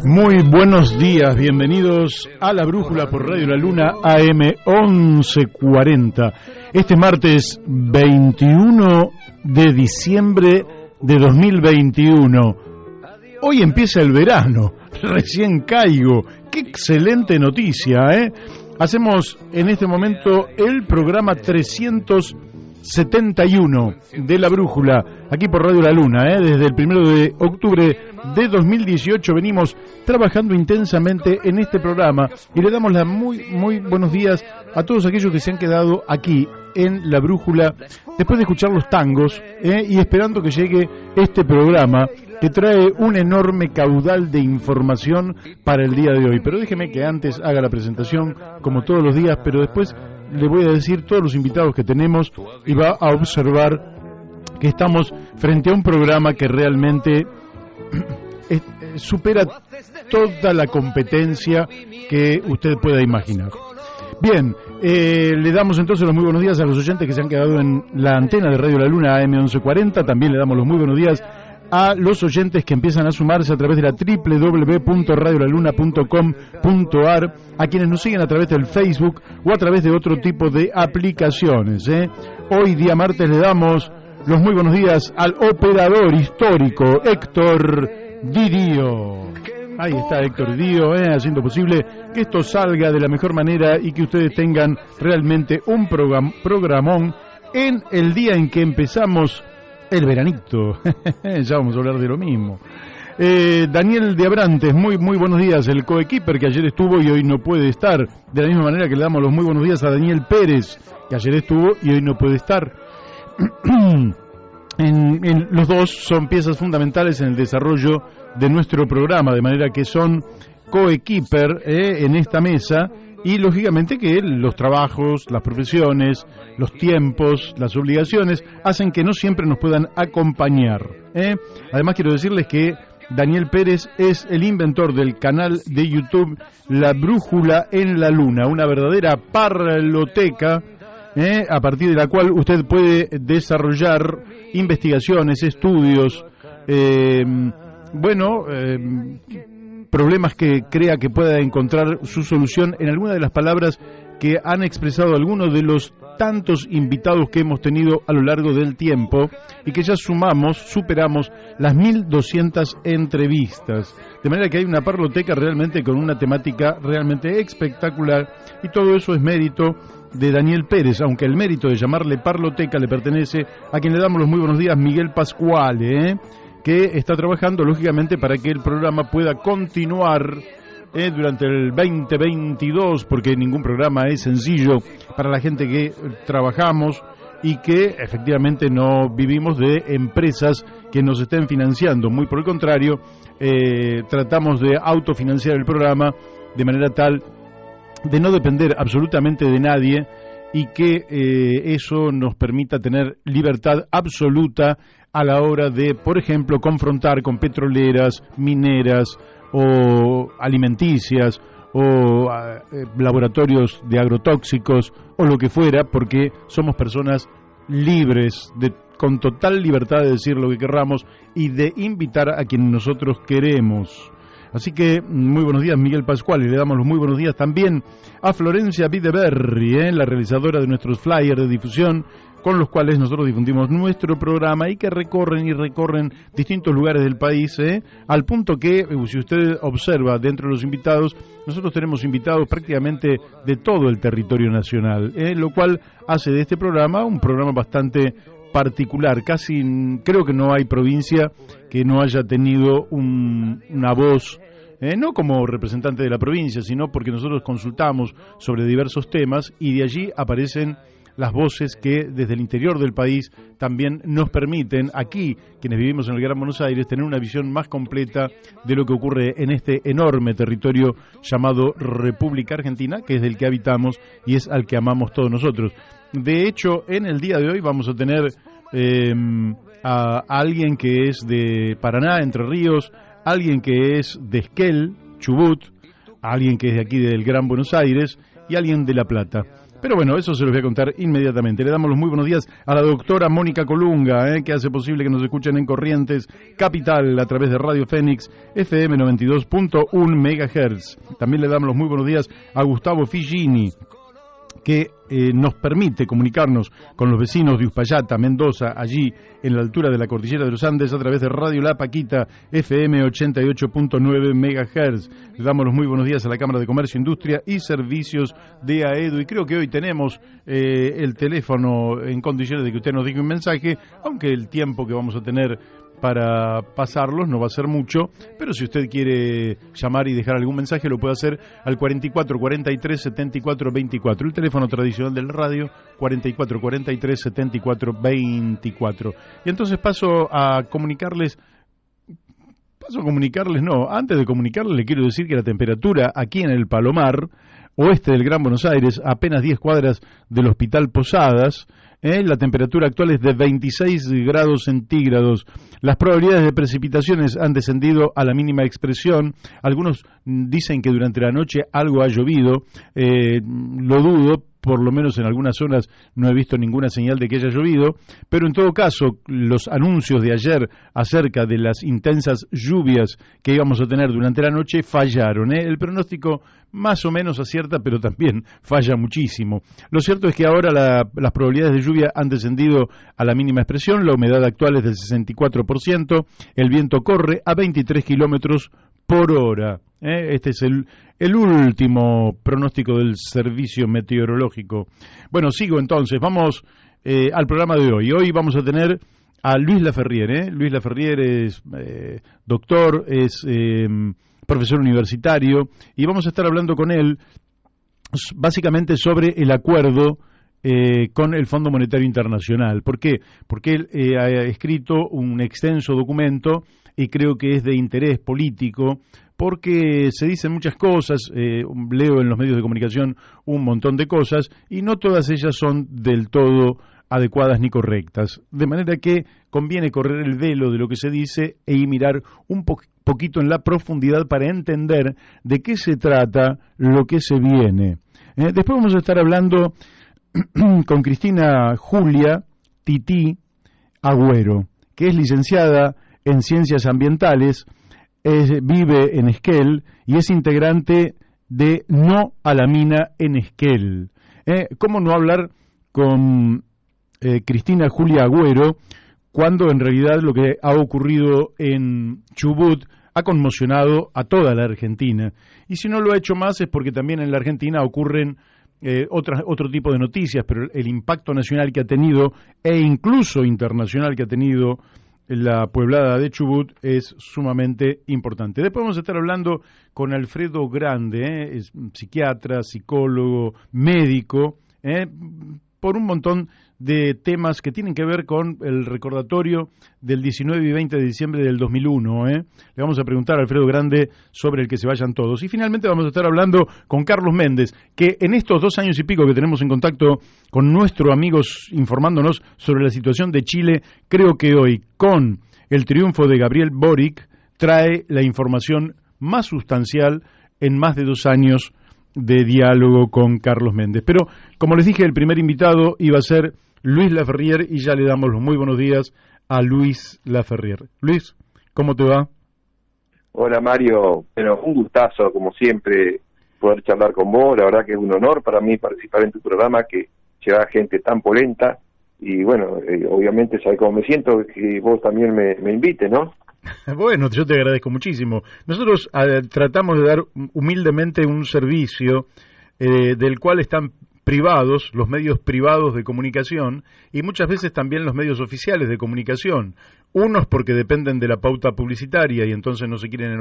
Muy buenos días, bienvenidos a La Brújula por Radio La Luna AM 1140. Este martes 21 de diciembre de 2021. Hoy empieza el verano, recién caigo. Qué excelente noticia, ¿eh? Hacemos en este momento el programa 371 de La Brújula, aquí por Radio La Luna, desde el 1 de octubre de 2018 venimos trabajando intensamente en este programa y le damos la muy buenos días a todos aquellos que se han quedado aquí en La Brújula después de escuchar los tangos y esperando que llegue este programa que trae un enorme caudal de información para el día de hoy. Pero déjeme que antes haga la presentación como todos los días, pero después le voy a decir todos los invitados que tenemos y va a observar que estamos frente a un programa que realmente supera toda la competencia que usted pueda imaginar. Bien, le damos entonces los muy buenos días a los oyentes que se han quedado en la antena de Radio La Luna AM 1140. También le damos los muy buenos días a los oyentes que empiezan a sumarse a través de la www.radiolaluna.com.ar, a quienes nos siguen a través del Facebook o a través de otro tipo de aplicaciones. Hoy, día martes, le damos los muy buenos días al operador histórico Héctor Didio. Ahí está Héctor Didio, haciendo posible que esto salga de la mejor manera y que ustedes tengan realmente un programón en el día en que empezamos el veranito. Ya vamos a hablar de lo mismo. Daniel de Abrantes, muy buenos días, el coequiper que ayer estuvo y hoy no puede estar. De la misma manera que le damos los muy buenos días a Daniel Pérez, que ayer estuvo y hoy no puede estar. Los dos son piezas fundamentales en el desarrollo de nuestro programa, de manera que son coequiper en esta mesa. Y lógicamente que los trabajos, las profesiones, los tiempos, las obligaciones hacen que no siempre nos puedan acompañar. Además quiero decirles que Daniel Pérez es el inventor del canal de YouTube La Brújula en la Luna, una verdadera parloteca a partir de la cual usted puede desarrollar investigaciones, estudios, problemas que crea que pueda encontrar su solución en alguna de las palabras que han expresado algunos de los tantos invitados que hemos tenido a lo largo del tiempo y que ya superamos las 1200 entrevistas. De manera que hay una parloteca realmente con una temática realmente espectacular y todo eso es mérito de Daniel Pérez, aunque el mérito de llamarle parloteca le pertenece a quien le damos los muy buenos días, Miguel Pascuale, que está trabajando lógicamente para que el programa pueda continuar durante el 2022, porque ningún programa es sencillo para la gente que trabajamos y que efectivamente no vivimos de empresas que nos estén financiando. Muy por el contrario, tratamos de autofinanciar el programa de manera tal de no depender absolutamente de nadie y que eso nos permita tener libertad absoluta a la hora de, por ejemplo, confrontar con petroleras, mineras o alimenticias o laboratorios de agrotóxicos o lo que fuera, porque somos personas libres, con total libertad de decir lo que querramos y de invitar a quien nosotros queremos. Así que muy buenos días, Miguel Pascual, y le damos los muy buenos días también a Florencia Videberri, la realizadora de nuestros flyers de difusión, con los cuales nosotros difundimos nuestro programa y que recorren distintos lugares del país, al punto que, si usted observa dentro de los invitados, nosotros tenemos invitados prácticamente de todo el territorio nacional, lo cual hace de este programa un programa bastante particular. Casi creo que no hay provincia que no haya tenido una voz, no como representante de la provincia, sino porque nosotros consultamos sobre diversos temas y de allí aparecen las voces que desde el interior del país también nos permiten, aquí, quienes vivimos en el Gran Buenos Aires, tener una visión más completa de lo que ocurre en este enorme territorio llamado República Argentina, que es del que habitamos y es al que amamos todos nosotros. De hecho, en el día de hoy vamos a tener a alguien que es de Paraná, Entre Ríos, alguien que es de Esquel, Chubut, alguien que es de aquí del Gran Buenos Aires y alguien de La Plata. Pero bueno, eso se los voy a contar inmediatamente. Le damos los muy buenos días a la doctora Mónica Colunga, que hace posible que nos escuchen en Corrientes Capital a través de Radio Fénix FM 92.1 MHz. También le damos los muy buenos días a Gustavo Figini, que nos permite comunicarnos con los vecinos de Uspallata, Mendoza, allí en la altura de la cordillera de los Andes, a través de Radio La Paquita, FM 88.9 MHz. Le damos los muy buenos días a la Cámara de Comercio, Industria y Servicios de AEDU. Y creo que hoy tenemos el teléfono en condiciones de que usted nos diga un mensaje, aunque el tiempo que vamos a tener para pasarlos no va a ser mucho, pero si usted quiere llamar y dejar algún mensaje lo puede hacer al 44 43 74 24, el teléfono tradicional del radio, 44 43 74 24. Y entonces paso a comunicarles, antes de comunicarles le quiero decir que la temperatura aquí en el Palomar, oeste del Gran Buenos Aires, apenas 10 cuadras del Hospital Posadas, la temperatura actual es de 26 grados centígrados. Las probabilidades de precipitaciones han descendido a la mínima expresión. Algunos dicen que durante la noche algo ha llovido. Lo dudo. Por lo menos en algunas zonas no he visto ninguna señal de que haya llovido, pero en todo caso los anuncios de ayer acerca de las intensas lluvias que íbamos a tener durante la noche fallaron. El pronóstico más o menos acierta, pero también falla muchísimo. Lo cierto es que ahora las probabilidades de lluvia han descendido a la mínima expresión, la humedad actual es del 64%, el viento corre a 23 kilómetros por hora. Este es el último pronóstico del servicio meteorológico. Bueno, sigo entonces, vamos al programa de hoy. Hoy vamos a tener a Luis Laferriere. Luis Laferriere es doctor, es profesor universitario, y vamos a estar hablando con él básicamente sobre el acuerdo con el Fondo Monetario Internacional. ¿Por qué? Porque él ha escrito un extenso documento y creo que es de interés político, porque se dicen muchas cosas, leo en los medios de comunicación un montón de cosas, y no todas ellas son del todo adecuadas ni correctas. De manera que conviene correr el velo de lo que se dice y mirar un poquito en la profundidad para entender de qué se trata lo que se viene. Después vamos a estar hablando con Cristina Julia Tití Agüero, que es licenciada en Ciencias Ambientales, vive en Esquel y es integrante de No a la Mina en Esquel. ¿Cómo no hablar con Cristina Julia Agüero cuando en realidad lo que ha ocurrido en Chubut ha conmocionado a toda la Argentina? Y si no lo ha hecho más es porque también en la Argentina ocurren otro tipo de noticias, pero el impacto nacional que ha tenido e incluso internacional que ha tenido la pueblada de Chubut es sumamente importante. Después vamos a estar hablando con Alfredo Grande, es psiquiatra, psicólogo, médico, por un montón de temas que tienen que ver con el recordatorio del 19 y 20 de diciembre del 2001. Le vamos a preguntar a Alfredo Grande sobre el que se vayan todos. Y finalmente vamos a estar hablando con Carlos Méndez, que en estos 2 años y pico que tenemos en contacto con nuestros amigos informándonos sobre la situación de Chile, creo que hoy, con el triunfo de Gabriel Boric, trae la información más sustancial en más de 2 años de diálogo con Carlos Méndez. Pero, como les dije, el primer invitado iba a ser Luis Laferriere, y ya le damos los muy buenos días a Luis Laferriere. Luis, ¿cómo te va? Hola Mario, bueno, un gustazo como siempre poder charlar con vos, la verdad que es un honor para mí participar en tu programa que lleva gente tan polenta y bueno, obviamente sabes cómo me siento, que vos también me invites, ¿no? Bueno, yo te agradezco muchísimo. Nosotros tratamos de dar humildemente un servicio del cual están privados, los medios privados de comunicación y muchas veces también los medios oficiales de comunicación. Unos porque dependen de la pauta publicitaria y entonces no quieren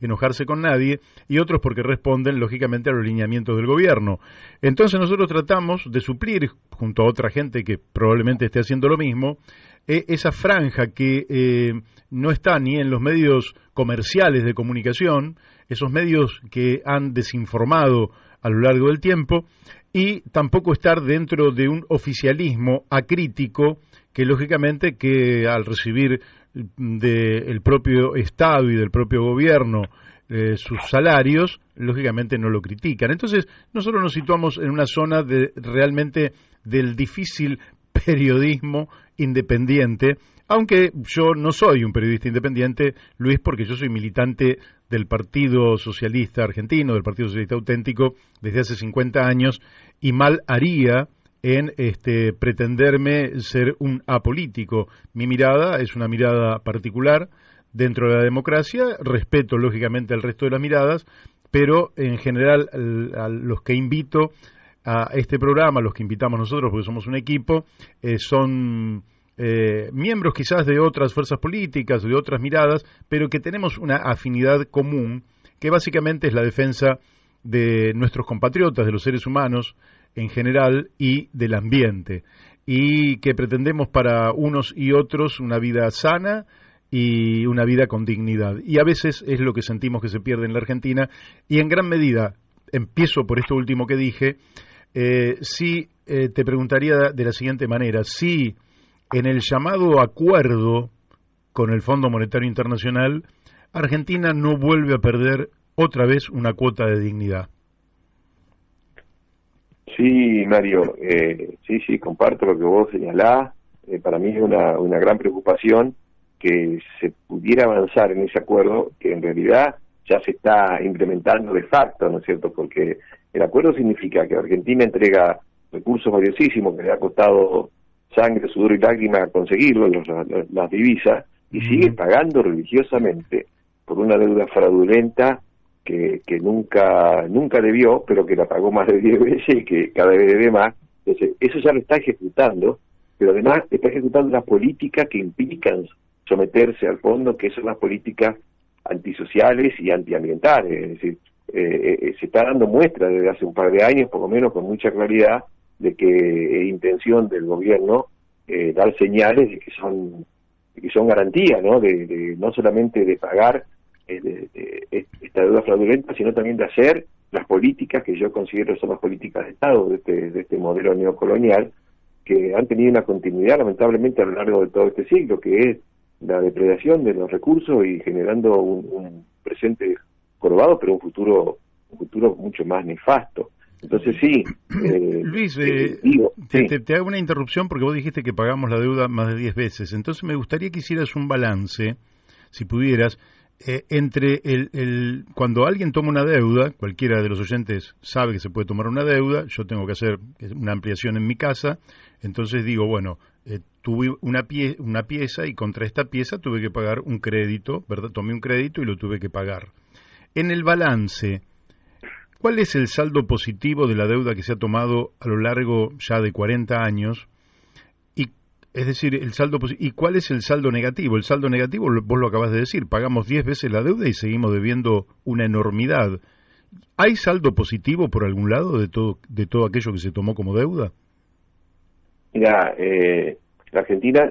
enojarse con nadie, y otros porque responden lógicamente a los lineamientos del gobierno. Entonces nosotros tratamos de suplir, junto a otra gente que probablemente esté haciendo lo mismo, esa franja que no está ni en los medios comerciales de comunicación, esos medios que han desinformado a lo largo del tiempo, y tampoco estar dentro de un oficialismo acrítico que lógicamente que al recibir del propio Estado y del propio gobierno sus salarios, lógicamente no lo critican. Entonces, nosotros nos situamos en una zona de realmente del difícil periodismo independiente, aunque yo no soy un periodista independiente, Luis, porque yo soy militante del Partido Socialista Argentino, del Partido Socialista Auténtico, desde hace 50 años, y mal haría en pretenderme ser un apolítico. Mi mirada es una mirada particular dentro de la democracia, respeto lógicamente el resto de las miradas, pero en general a los que invito a este programa, los que invitamos nosotros, porque somos un equipo, son miembros quizás de otras fuerzas políticas, de otras miradas, pero que tenemos una afinidad común, que básicamente es la defensa de nuestros compatriotas, de los seres humanos en general y del ambiente, y que pretendemos para unos y otros una vida sana y una vida con dignidad. Y a veces es lo que sentimos que se pierde en la Argentina, y en gran medida, empiezo por esto último que dije, te preguntaría de la siguiente manera: si en el llamado acuerdo con el Fondo Monetario Internacional, Argentina no vuelve a perder otra vez una cuota de dignidad. Sí, Mario, sí, comparto lo que vos señalás. Para mí es una gran preocupación que se pudiera avanzar en ese acuerdo, que en realidad ya se está implementando de facto, ¿no es cierto? Porque el acuerdo significa que Argentina entrega recursos valiosísimos que le ha costado sangre, sudor y lágrimas conseguirlo, las divisas, y sigue pagando religiosamente por una deuda fraudulenta que nunca debió, pero que la pagó más de 10 veces y que cada vez debe más. Entonces, eso ya lo está ejecutando, pero además está ejecutando las políticas que implican someterse al fondo, que son las políticas antisociales y antiambientales. Es decir, se está dando muestra desde hace un par de años, por lo menos con mucha claridad, de que es intención del gobierno dar señales de que son garantías, ¿no? De no solamente de pagar esta deuda fraudulenta, sino también de hacer las políticas que yo considero son las políticas de Estado de este modelo neocolonial, que han tenido una continuidad lamentablemente a lo largo de todo este siglo, que es la depredación de los recursos y generando un presente jorobado, pero un futuro mucho más nefasto. Entonces sí, Luis, te hago una interrupción porque vos dijiste que pagamos la deuda más de 10 veces. Entonces me gustaría que hicieras un balance, si pudieras, entre cuando alguien toma una deuda, cualquiera de los oyentes sabe que se puede tomar una deuda, yo tengo que hacer una ampliación en mi casa, entonces digo, bueno, tuve una pieza y contra esta pieza tuve que pagar un crédito, ¿verdad? Tomé un crédito y lo tuve que pagar. En el balance, ¿cuál es el saldo positivo de la deuda que se ha tomado a lo largo ya de 40 años? Es decir, ¿y cuál es el saldo negativo? El saldo negativo, vos lo acabas de decir, pagamos 10 veces la deuda y seguimos debiendo una enormidad. ¿Hay saldo positivo por algún lado de todo aquello que se tomó como deuda? Mira, la Argentina,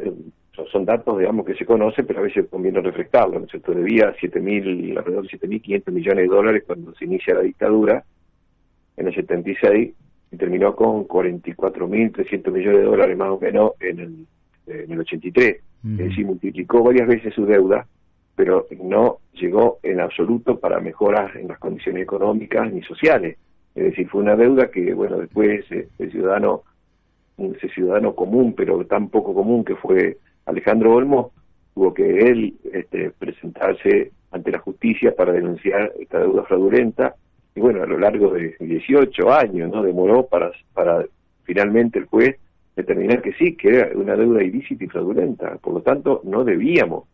son datos, digamos, que se conocen, pero a veces conviene refrescarlo, ¿no es cierto? Debía alrededor de 7.500 millones de dólares cuando se inicia la dictadura, en el 76, y terminó con 44.300 millones de dólares más o menos en el 83. Es decir, multiplicó varias veces su deuda, pero no llegó en absoluto para mejoras en las condiciones económicas ni sociales. Es decir, fue una deuda que, bueno, después ese ciudadano común, pero tan poco común que fue Alejandro Olmos, tuvo que él presentarse ante la justicia para denunciar esta deuda fraudulenta, y bueno, a lo largo de 18 años, ¿no? Demoró para finalmente el juez determinar que sí, que era una deuda ilícita y fraudulenta, por lo tanto no debíamos,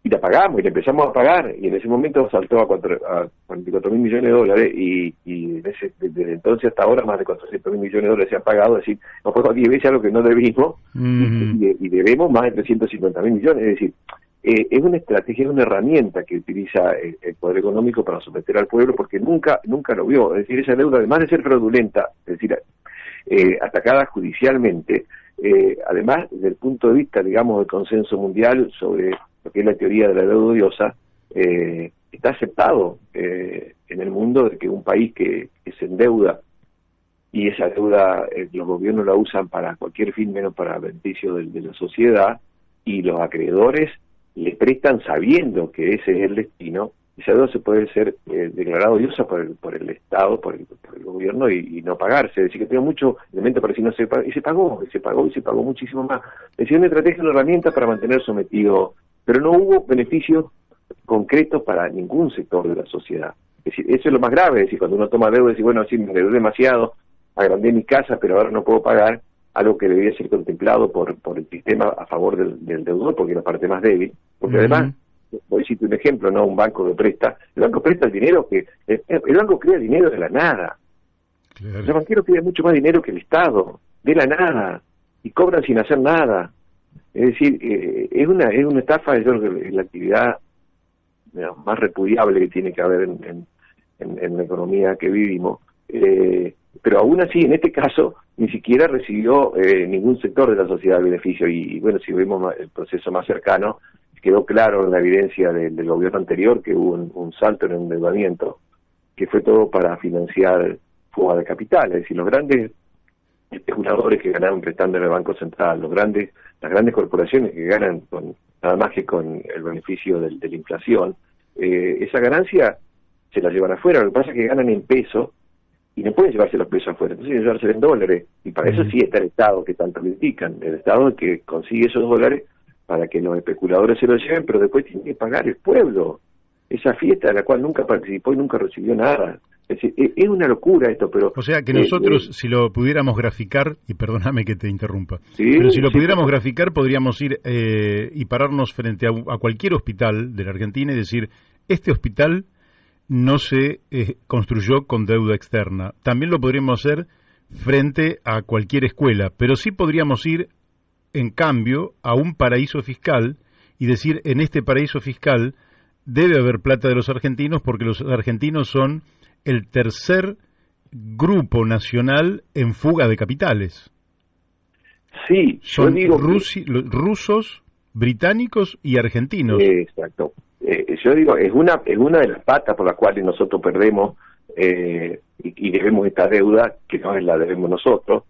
y la pagamos, y la empezamos a pagar, y en ese momento saltó a 44.000 millones de dólares, y desde entonces hasta ahora más de 400.000 millones de dólares se han pagado, es decir, nos pagamos 10 veces a lo que no debimos, y debemos más de 350.000 millones, es decir, es una estrategia, es una herramienta que utiliza el poder económico para someter al pueblo, porque nunca lo vio. Es decir, esa deuda, además de ser fraudulenta, es decir, atacada judicialmente, además, desde el punto de vista, digamos, del consenso mundial sobre lo que es la teoría de la deuda odiosa, está aceptado en el mundo de que un país que se endeuda, y esa deuda los gobiernos la usan para cualquier fin menos para beneficio de la sociedad, y los acreedores le prestan sabiendo que ese es el destino, esa deuda se puede ser declarada odiosa por el Estado, por el gobierno y no pagarse. Es decir, que tengo mucho elemento para decir no se paga, y se pagó muchísimo más. Es decir, una estrategia, una herramienta para mantener sometido, pero no hubo beneficios concretos para ningún sector de la sociedad. Es decir, eso es lo más grave, es decir, cuando uno toma deuda, decir, bueno, sí, me endeudé demasiado, agrandé mi casa, pero ahora no puedo pagar, algo que debería ser contemplado por el sistema a favor del deudor, porque es la parte más débil, porque además, voy a decirte un ejemplo, ¿no? Un banco que presta, el banco presta el dinero el banco crea dinero de la nada. Claro. Los banqueros piden mucho más dinero que el Estado, de la nada, y cobran sin hacer nada. Es decir, es una estafa, yo creo que es la actividad más repudiable que tiene que haber en la economía que vivimos. Pero aún así, en este caso, ni siquiera recibió ningún sector de la sociedad el beneficio. Y bueno, si vemos el proceso más cercano, quedó claro en la evidencia del gobierno anterior que hubo un salto en el endeudamiento, que fue todo para financiar fuga de capital. Es decir, los grandes especuladores que ganaron prestando en el Banco Central, las grandes corporaciones que ganan nada más que con el beneficio de la inflación, esa ganancia se la llevan afuera. Lo que pasa es que ganan en pesos y no pueden llevarse los pesos afuera, entonces tienen que llevarse en dólares, y para eso sí está el Estado que tanto critican, el Estado que consigue esos dólares para que los especuladores se los lleven, pero después tiene que pagar el pueblo, esa fiesta de la cual nunca participó y nunca recibió nada. Es decir, es una locura esto, pero... O sea que nosotros, si lo pudiéramos graficar, y perdóname que te interrumpa, ¿sí? Pero si lo pudiéramos graficar, podríamos ir y pararnos frente a cualquier hospital de la Argentina y decir, este hospital no se construyó con deuda externa. También lo podríamos hacer frente a cualquier escuela, pero sí podríamos ir, en cambio, a un paraíso fiscal y decir, en este paraíso fiscal debe haber plata de los argentinos porque los argentinos son el tercer grupo nacional en fuga de capitales. Sí, son rusos, británicos y argentinos. Exacto. Yo digo, es una de las patas por las cuales nosotros perdemos y debemos esta deuda, que no la debemos nosotros,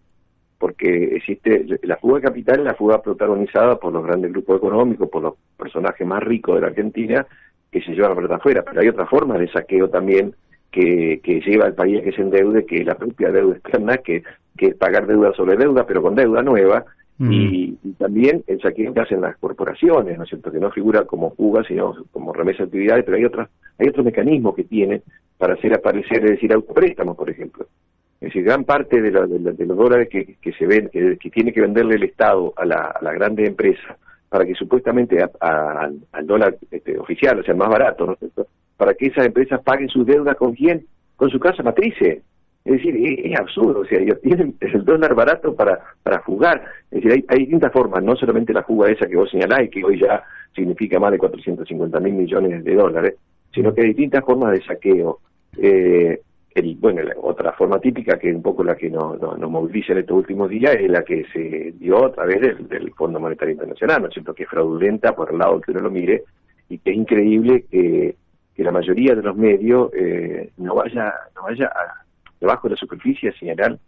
porque existe la fuga de capital, la fuga protagonizada por los grandes grupos económicos, por los personajes más ricos de la Argentina, que se llevan la plata afuera, pero hay otras formas de saqueo también que lleva al país a que se endeude, que es la propia deuda externa, que es pagar deuda sobre deuda, pero con deuda nueva, y también el saqueo que hacen las corporaciones, ¿no es cierto?, que no figura como fuga, sino como remesa de actividades, pero hay otros mecanismos que tienen para hacer aparecer, es decir, autopréstamos, por ejemplo. Es decir, gran parte de los dólares que se ven, que tiene que venderle el Estado a la grande empresa, para que supuestamente al dólar oficial, o sea, el más barato, ¿no es cierto?, para que esas empresas paguen sus deudas ¿con quién? Con su casa matrices. Es decir, es absurdo, o sea, ellos tienen el dólar barato para fugar. Es decir, hay distintas formas, no solamente la fuga esa que vos señalás y que hoy ya significa más de 450.000 millones de dólares, sino que hay distintas formas de saqueo. La otra forma típica, que es un poco la que nos moviliza en estos últimos días, es la que se dio a través del Fondo Monetario Internacional, ¿no es cierto?, que es fraudulenta por el lado que uno lo mire, y que es increíble que la mayoría de los medios no vaya debajo de la superficie a señalar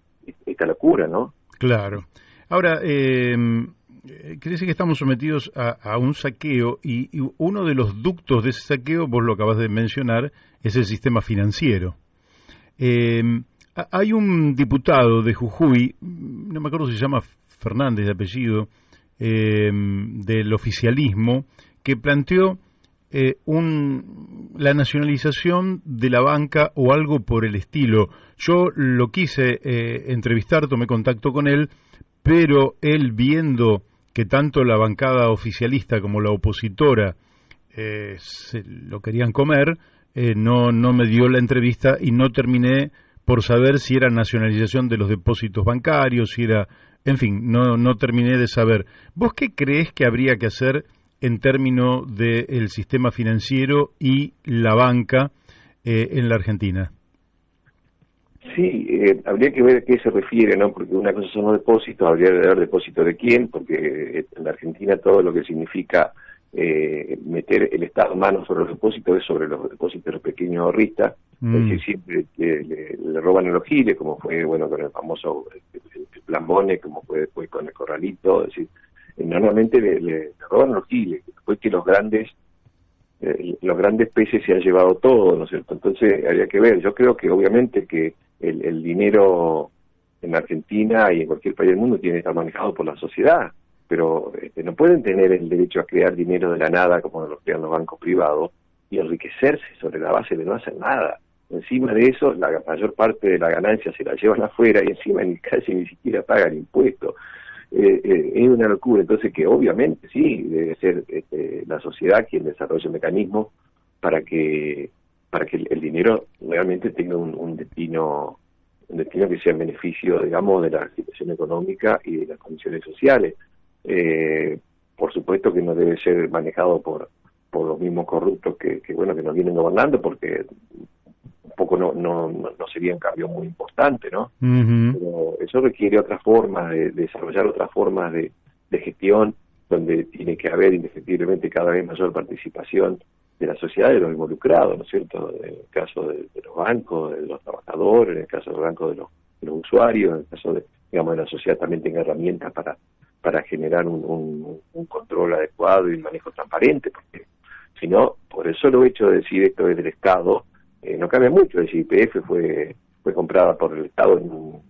esta locura, ¿no? Claro. Ahora, quiere decir que estamos sometidos a un saqueo y uno de los ductos de ese saqueo, vos lo acabas de mencionar, es el sistema financiero. Hay un diputado de Jujuy, no me acuerdo si se llama Fernández de apellido, del oficialismo, que planteó la nacionalización de la banca o algo por el estilo. Yo lo quise entrevistar, tomé contacto con él, pero él, viendo que tanto la bancada oficialista como la opositora se lo querían comer, no me dio la entrevista y no terminé por saber si era nacionalización de los depósitos bancarios, si era... En fin, no terminé de saber. ¿Vos qué creés que habría que hacer en términos del sistema financiero y la banca en la Argentina? Sí, habría que ver a qué se refiere, ¿no? Porque una cosa son los depósitos, habría que ver depósito de quién, porque en la Argentina todo lo que significa meter el Estado mano sobre los depósitos es sobre los depósitos de los pequeños ahorristas, es decir, siempre le roban a los giles, como fue, bueno, con el famoso el Plan Bone, como fue después con el Corralito, es decir, normalmente le roban a los giles, después que los grandes los grandes peces se han llevado todo, ¿no es cierto? Entonces habría que ver. Yo creo que obviamente que el dinero en Argentina y en cualquier país del mundo tiene que estar manejado por la sociedad, pero no pueden tener el derecho a crear dinero de la nada como lo crean los bancos privados y enriquecerse sobre la base de no hacer nada. Encima de eso, la mayor parte de la ganancia se la llevan afuera y encima casi ni siquiera pagan impuestos. Es una locura. Entonces, que obviamente sí, debe ser la sociedad quien desarrolle mecanismos para que el dinero realmente tenga un destino que sea en beneficio, digamos, de la situación económica y de las condiciones sociales. Por supuesto que no debe ser manejado por los mismos corruptos que nos vienen gobernando, porque un poco no sería un cambio muy importante, ¿no? Uh-huh. Pero eso requiere otras formas de desarrollar otras formas de gestión, donde tiene que haber indefectiblemente cada vez mayor participación de la sociedad, de los involucrados, ¿no es cierto? En el caso de los bancos, de los trabajadores, en el caso de los bancos de los usuarios, en el caso de la sociedad también tenga herramientas para generar un control adecuado y un manejo transparente, porque si no, por eso lo hecho de decir esto es del Estado, no cambia mucho. El YPF fue comprada por el Estado en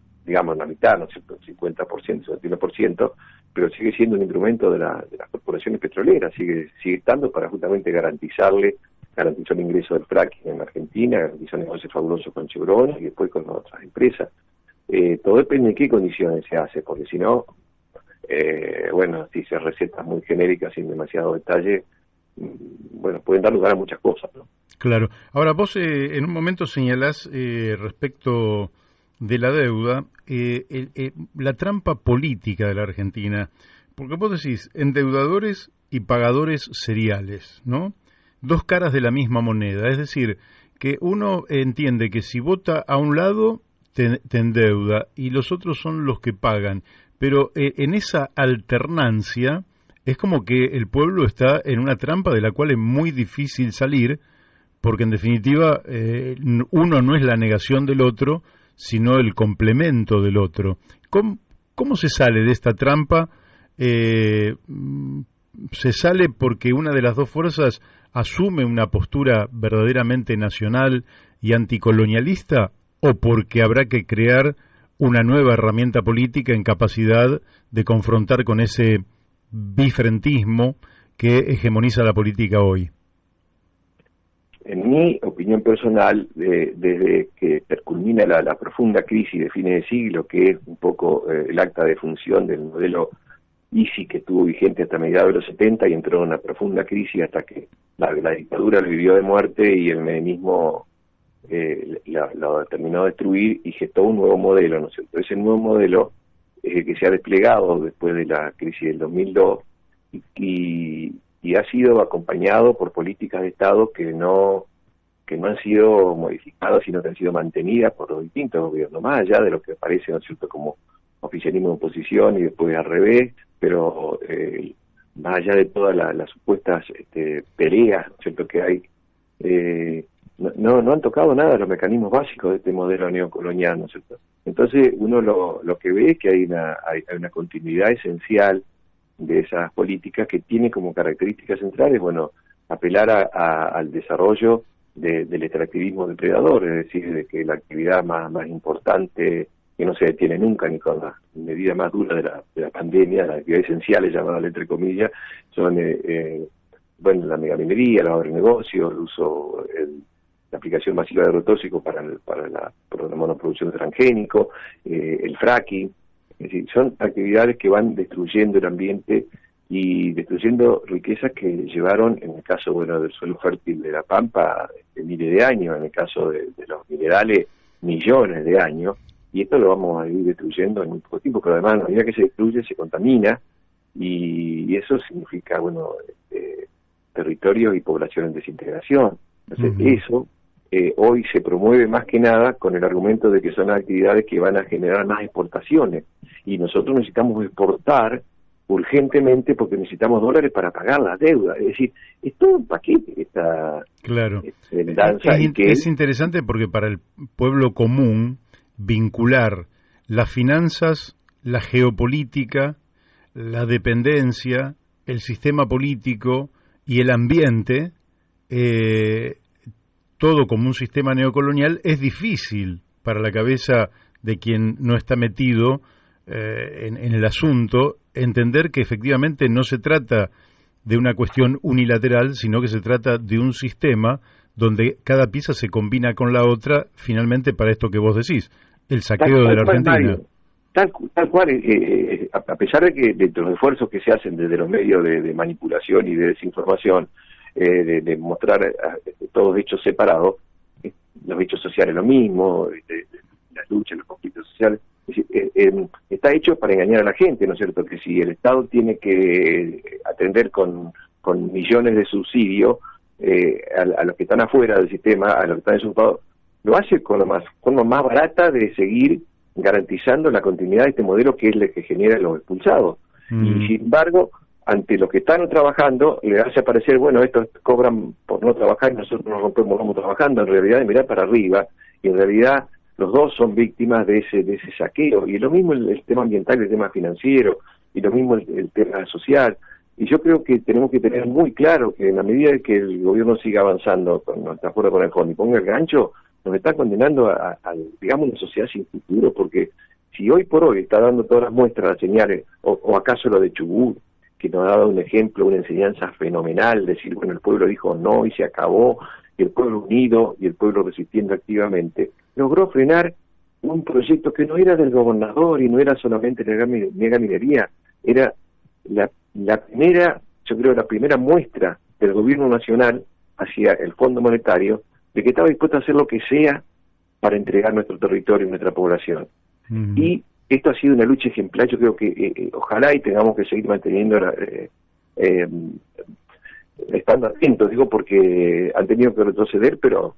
la mitad, ¿no es cierto? 50%, 71%, pero sigue siendo un instrumento de las corporaciones petroleras, sigue estando para justamente garantizó el ingreso del fracking en Argentina, garantizó negocios fabulosos con Chevron y después con otras empresas. Todo depende de qué condiciones se hace, porque si no, si se recetas muy genéricas sin demasiado detalle, pueden dar lugar a muchas cosas, ¿no? Claro. Ahora, vos en un momento señalás respecto de la deuda, la trampa política de la Argentina, porque vos decís endeudadores y pagadores seriales, ¿no? Dos caras de la misma moneda, es decir, que uno entiende que si vota a un lado te endeuda y los otros son los que pagan, pero en esa alternancia es como que el pueblo está en una trampa de la cual es muy difícil salir, porque en definitiva uno no es la negación del otro, sino el complemento del otro. ¿Cómo se sale de esta trampa? ¿Se sale porque una de las dos fuerzas asume una postura verdaderamente nacional y anticolonialista, o porque habrá que crear una nueva herramienta política en capacidad de confrontar con ese bifrentismo que hegemoniza la política hoy? En mi opinión personal, desde que culmina la profunda crisis de fines de siglo, que es un poco el acta de función del modelo ISI que estuvo vigente hasta mediados de los 70 y entró en una profunda crisis hasta que la dictadura lo vivió de muerte y el menemismo lo terminó de destruir y gestó un nuevo modelo, ¿no es cierto? Ese nuevo modelo es el que se ha desplegado después de la crisis del 2002 y ha sido acompañado por políticas de Estado que no han sido modificadas, sino que han sido mantenidas por los distintos gobiernos, más allá de lo que parece, ¿no es cierto?, como oficialismo de oposición y después al revés, pero más allá de todas las supuestas peleas, ¿no es cierto?, que hay, no han tocado nada de los mecanismos básicos de este modelo neocolonial, ¿no es cierto? Entonces uno lo que ve es que hay una continuidad esencial de esas políticas que tiene como características centrales, apelar al desarrollo del extractivismo depredador, es decir, de que la actividad más importante, que no se detiene nunca ni con la medida más dura de la pandemia, las actividades esenciales llamadas entre comillas, son la megaminería, los agronegocios, el uso, la aplicación masiva de agrotóxicos para la monoproducción de transgénicos, el fracking. Es decir, son actividades que van destruyendo el ambiente y destruyendo riquezas que llevaron, en el caso del suelo fértil de la Pampa, miles de años, en el caso de los minerales, millones de años, y esto lo vamos a ir destruyendo en muy poco tiempo, pero además a medida que se destruye se contamina y eso significa territorio y población en desintegración. Entonces eso hoy se promueve más que nada con el argumento de que son actividades que van a generar más exportaciones y nosotros necesitamos exportar urgentemente porque necesitamos dólares para pagar la deuda. Es decir, es todo un paquete que está en danza. Es interesante porque para el pueblo común vincular las finanzas, la geopolítica, la dependencia, el sistema político y el ambiente todo como un sistema neocolonial, es difícil para la cabeza de quien no está metido en el asunto entender que efectivamente no se trata de una cuestión unilateral, sino que se trata de un sistema donde cada pieza se combina con la otra, finalmente para esto que vos decís, el saqueo de la Argentina. Mario, tal cual, a pesar de que de los esfuerzos que se hacen desde los medios de manipulación y de desinformación, de mostrar todos hechos separados, los hechos sociales lo mismo, las luchas, los conflictos sociales, está hecho para engañar a la gente, ¿no es cierto? Que si el Estado tiene que atender con millones de subsidios a los que están afuera del sistema, a los que están desocupados, lo hace con la forma más barata de seguir garantizando la continuidad de este modelo que es el que genera los expulsados. Y sin embargo, ante los que están trabajando, le hace aparecer, bueno, estos cobran por no trabajar y nosotros nos rompemos, vamos trabajando, en realidad de mirar para arriba, y en realidad los dos son víctimas de ese saqueo, y lo mismo el tema ambiental, el tema financiero, y lo mismo el tema social. Y yo creo que tenemos que tener muy claro que en la medida que el gobierno siga avanzando con nuestra acuerdo con el fondo y ponga el gancho, nos está condenando a, digamos, una sociedad sin futuro, porque si hoy por hoy está dando todas las muestras, las señales, o acaso lo de Chubut, que nos ha dado un ejemplo, una enseñanza fenomenal, decir, bueno, el pueblo dijo no y se acabó, y el pueblo unido y el pueblo resistiendo activamente, logró frenar un proyecto que no era del gobernador y no era solamente mega minería, era la primera, yo creo, la primera muestra del gobierno nacional hacia el Fondo Monetario de que estaba dispuesto a hacer lo que sea para entregar nuestro territorio y nuestra población. Y esto ha sido una lucha ejemplar. Yo creo que ojalá y tengamos que seguir manteniendo estando atentos, digo, porque han tenido que retroceder, pero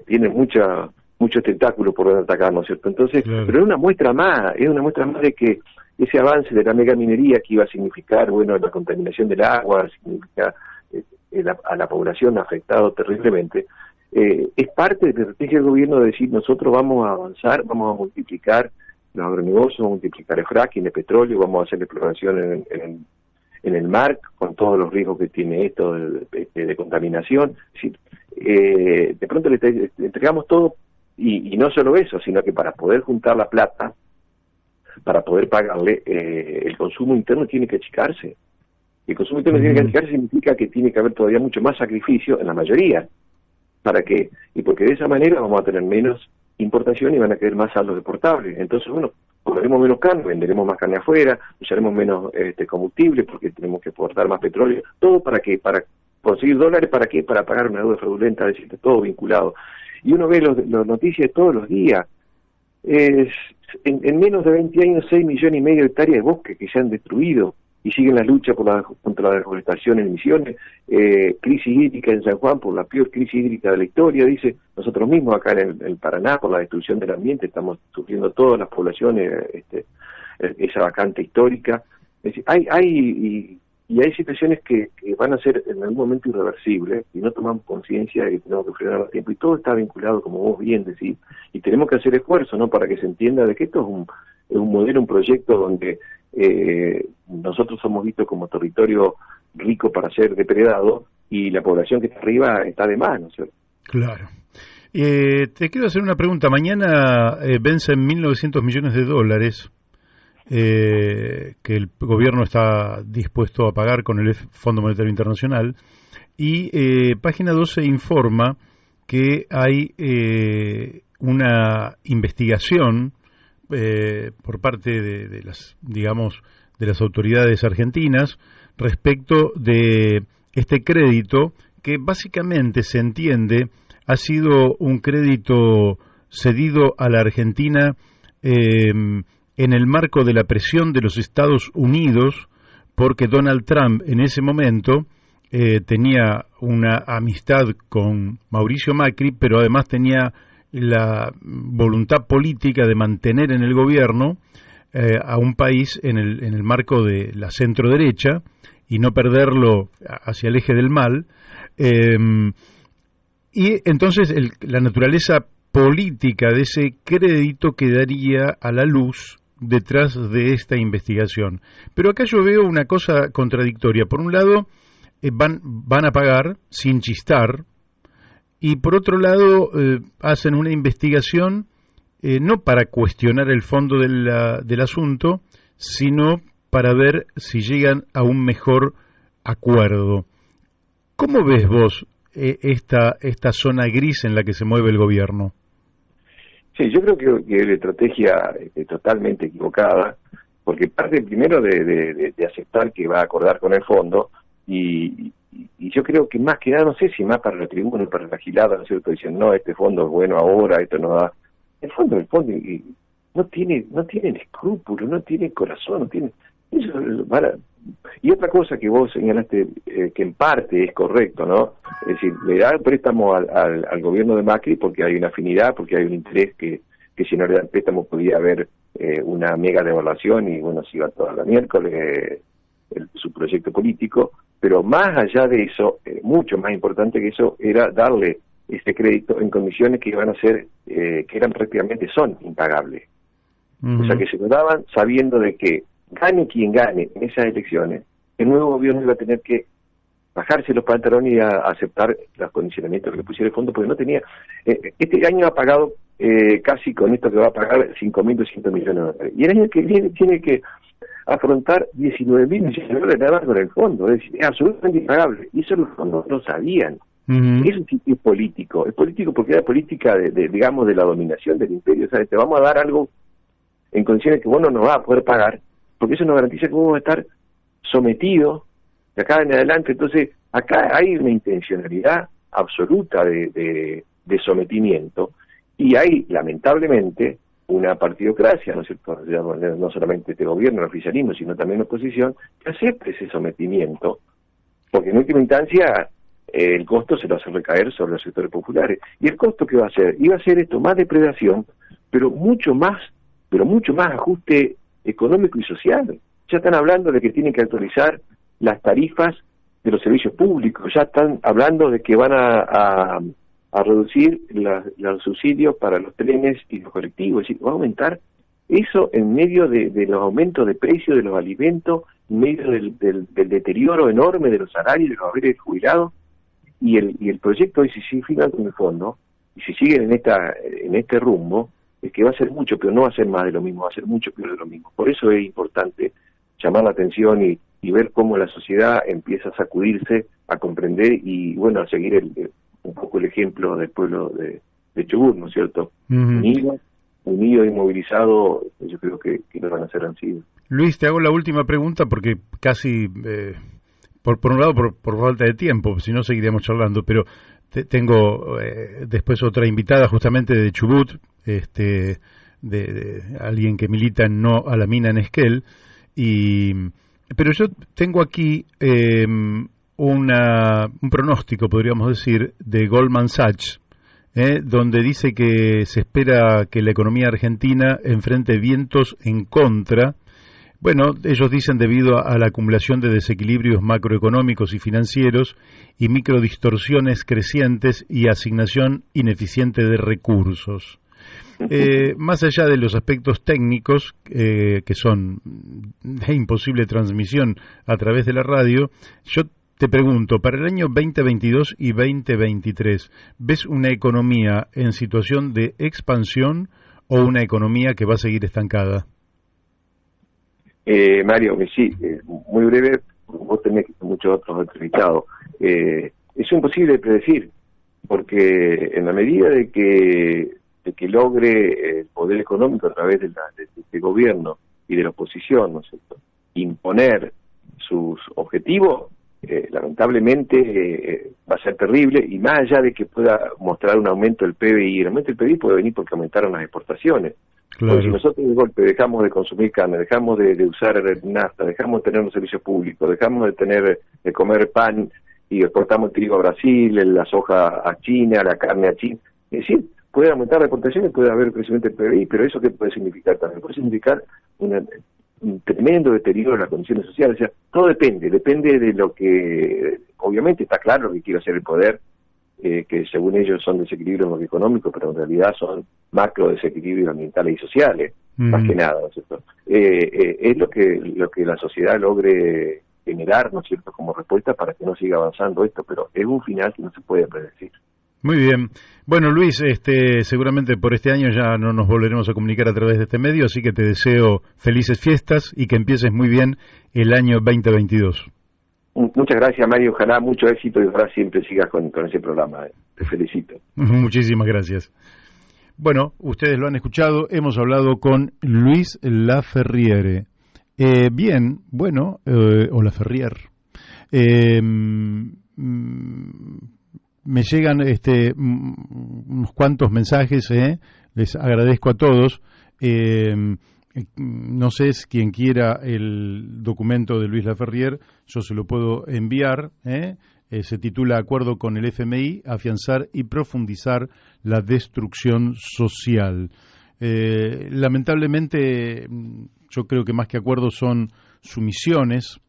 tienen muchos tentáculos por donde atacar, ¿no es cierto? Entonces, claro. Pero es una muestra más de que ese avance de la megaminería que iba a significar, bueno, la contaminación del agua, significa a la población afectado terriblemente, es parte de la estrategia del gobierno de decir, nosotros vamos a avanzar, vamos a multiplicar los agronegocios, vamos a multiplicar el fracking de petróleo, vamos a hacer exploración en el mar, con todos los riesgos que tiene esto de contaminación. Es decir, de pronto le entregamos todo, y no solo eso, sino que para poder juntar la plata, para poder pagarle, el consumo interno tiene que achicarse. El consumo interno tiene que achicarse significa que tiene que haber todavía mucho más sacrificio en la mayoría. ¿Para qué? Y porque de esa manera vamos a tener menos importación y van a querer más saldos exportables. Entonces, bueno, comeremos menos carne, venderemos más carne afuera, usaremos menos combustible porque tenemos que exportar más petróleo. ¿Todo para qué? Para conseguir dólares, ¿para qué? Para pagar una deuda fraudulenta, es decir, todo vinculado. Y uno ve las noticias todos los días. En menos de 20 años, 6,5 millones de hectáreas de bosque que se han destruido y siguen la lucha contra la deforestación en Misiones, crisis hídrica en San Juan por la peor crisis hídrica de la historia, dice, nosotros mismos acá en el Paraná por la destrucción del ambiente estamos sufriendo todas las poblaciones esa vacante histórica. Es decir, hay situaciones que van a ser en algún momento irreversibles y no tomamos conciencia de que tenemos que frenar a tiempo, y todo está vinculado, como vos bien decís, y tenemos que hacer esfuerzo, ¿no?, para que se entienda de que esto es un modelo, un proyecto donde nosotros somos vistos como territorio rico para ser depredado y la población que está arriba está de más, ¿no es cierto? Claro. Te quiero hacer una pregunta. Mañana vencen 1.900 millones de dólares que el gobierno está dispuesto a pagar con el Fondo Monetario Internacional, y Página 12 informa que hay una investigación por parte de las, digamos, de las autoridades argentinas respecto de este crédito que básicamente se entiende ha sido un crédito cedido a la Argentina en el marco de la presión de los Estados Unidos, porque Donald Trump en ese momento tenía una amistad con Mauricio Macri, pero además tenía la voluntad política de mantener en el gobierno a un país en el marco de la centro derecha y no perderlo hacia el eje del mal, y entonces la naturaleza política de ese crédito quedaría a la luz detrás de esta investigación. Pero acá yo veo una cosa contradictoria. Por un lado, van a pagar sin chistar, y por otro lado hacen una investigación no para cuestionar el fondo del asunto, sino para ver si llegan a un mejor acuerdo. ¿Cómo ves vos esta zona gris en la que se mueve el gobierno? Sí, yo creo que es la estrategia totalmente equivocada, porque parte primero de aceptar que va a acordar con el fondo, y yo creo que más que nada, no sé si más para la tribuna y para la gilada, ¿no es cierto? Dicen, no, este fondo es bueno ahora, esto no da. El fondo, y no tienen escrúpulos, no tienen corazón, no tienen... Y otra cosa que vos señalaste, que en parte es correcto, ¿no? Es decir, le da el préstamo al gobierno de Macri porque hay una afinidad, porque hay un interés que si no le da el préstamo podía haber una mega devaluación y bueno, se iba toda la miércoles su proyecto político, pero más allá de eso, mucho más importante que eso, era darle este crédito en condiciones que iban a ser, que eran prácticamente son impagables. O sea, que se lo daban sabiendo de que gane quien gane en esas elecciones, el nuevo gobierno iba a tener que bajarse los pantalones y a aceptar los condicionamientos que le pusiera el fondo, porque no tenía... este año ha pagado casi con esto que va a pagar 5.200 millones de dólares. Y el año que viene tiene que afrontar 19.000 millones de dólares nada más con el fondo. Es decir, es absolutamente impagable. Y eso los fondos no sabían. Eso sí es político. Es político porque era política, digamos, de la dominación del imperio. O sea, te vamos a dar algo en condiciones que vos no nos vas a poder pagar, porque eso nos garantiza que vamos a estar sometidos de acá en adelante. Entonces, acá hay una intencionalidad absoluta de sometimiento, y hay, lamentablemente, una partidocracia, ¿no es cierto? No solamente este gobierno, el oficialismo, sino también la oposición, que acepte ese sometimiento, porque en última instancia el costo se lo hace recaer sobre los sectores populares. ¿Y el costo qué va a hacer? Iba a ser esto, más depredación, pero mucho más ajuste económico y social. Ya están hablando de que tienen que actualizar las tarifas de los servicios públicos, ya están hablando de que van a reducir los subsidios para los trenes y los colectivos, es decir, va a aumentar eso en medio de los aumentos de precios de los alimentos, en medio del deterioro enorme de los salarios de los haberes jubilados, y el proyecto hoy, si sigue firmando en el fondo, y si siguen en este rumbo, es que va a ser mucho, pero no va a ser más de lo mismo, va a ser mucho peor de lo mismo. Por eso es importante llamar la atención y ver cómo la sociedad empieza a sacudirse, a comprender y, bueno, a seguir un poco el ejemplo del pueblo de Chubut, ¿no es cierto? Unido y movilizado, yo creo que no van a ser vencidos. Luis, te hago la última pregunta porque casi, por un lado, por falta de tiempo, si no seguiríamos charlando, pero tengo después otra invitada justamente de Chubut, de alguien que milita en No a la Mina en Esquel, pero yo tengo aquí un pronóstico, podríamos decir, de Goldman Sachs, donde dice que se espera que la economía argentina enfrente vientos en contra. Bueno, ellos dicen debido a la acumulación de desequilibrios macroeconómicos y financieros y microdistorsiones crecientes y asignación ineficiente de recursos. Más allá de los aspectos técnicos que son de imposible transmisión a través de la radio, yo te pregunto, para el año 2022 y 2023, ¿ves una economía en situación de expansión o una economía que va a seguir estancada? Mario, que sí, muy breve, vos tenés muchos otros entrevistados. Es imposible de predecir, porque en la medida de que logre el poder económico a través de este gobierno y de la oposición, ¿no es cierto?, imponer sus objetivos, lamentablemente va a ser terrible, y más allá de que pueda mostrar un aumento del PBI, el aumento del PBI puede venir porque aumentaron las exportaciones. Claro. Porque si nosotros de golpe dejamos de consumir carne, dejamos de usar nafta, dejamos de tener un servicio público, dejamos de comer pan y exportamos el trigo a Brasil, la soja a China, la carne a China, es decir, puede aumentar la exportación, puede haber crecimiento del PBI, pero ¿eso qué puede significar también? Puede significar un tremendo deterioro de las condiciones sociales. O sea, todo depende de lo que, obviamente está claro lo que quiere hacer el poder, que según ellos son desequilibrios económicos, pero en realidad son macro desequilibrios ambientales y sociales, más que nada, ¿no es cierto? Es lo que la sociedad logre generar, ¿no es cierto?, como respuesta para que no siga avanzando esto, pero es un final que no se puede predecir. Muy bien. Bueno, Luis, seguramente por este año ya no nos volveremos a comunicar a través de este medio, así que te deseo felices fiestas y que empieces muy bien el año 2022. Muchas gracias, Mario. Ojalá mucho éxito y ojalá siempre sigas con ese programa. Te felicito. Muchísimas gracias. Bueno, ustedes lo han escuchado, hemos hablado con Luis Laferriere. Bien, bueno, o Laferrier. Me llegan unos cuantos mensajes, les agradezco a todos. No sé si quien quiera el documento de Luis Laferriere, yo se lo puedo enviar. Se titula Acuerdo con el FMI, afianzar y profundizar la destrucción social. Lamentablemente, yo creo que más que acuerdos son sumisiones,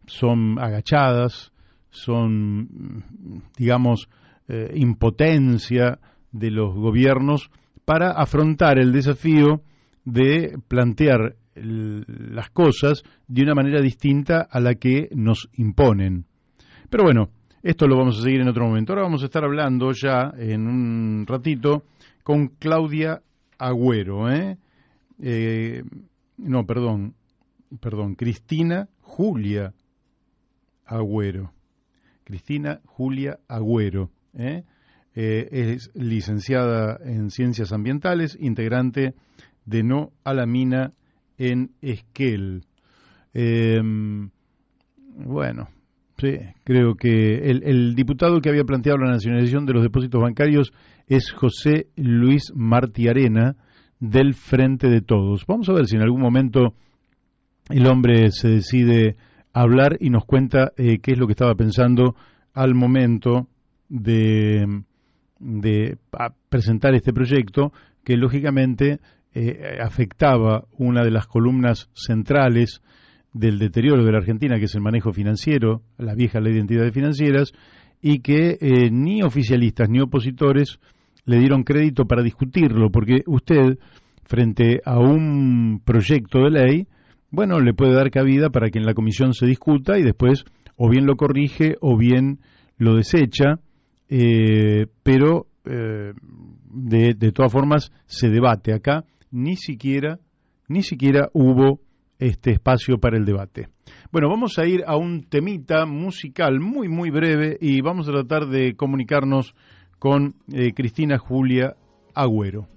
son agachadas, son, digamos, impotencia de los gobiernos para afrontar el desafío de plantear las cosas de una manera distinta a la que nos imponen. Pero bueno, esto lo vamos a seguir en otro momento. Ahora vamos a estar hablando ya en un ratito con Claudia Agüero, Cristina Julia Agüero. Cristina Julia Agüero, es licenciada en Ciencias Ambientales, integrante de No a la Mina en Esquel. Bueno, sí, creo que el diputado que había planteado la nacionalización de los depósitos bancarios es José Luis Martiarena, del Frente de Todos. Vamos a ver si en algún momento el hombre se decide hablar y nos cuenta qué es lo que estaba pensando al momento de presentar este proyecto, que lógicamente afectaba una de las columnas centrales del deterioro de la Argentina, que es el manejo financiero, la vieja ley de entidades financieras, y que ni oficialistas ni opositores le dieron crédito para discutirlo, porque usted, frente a un proyecto de ley, bueno, le puede dar cabida para que en la comisión se discuta y después o bien lo corrige o bien lo desecha, pero de todas formas se debate. Acá ni siquiera hubo este espacio para el debate. Bueno, vamos a ir a un temita musical muy muy breve y vamos a tratar de comunicarnos con Cristina Julia Agüero.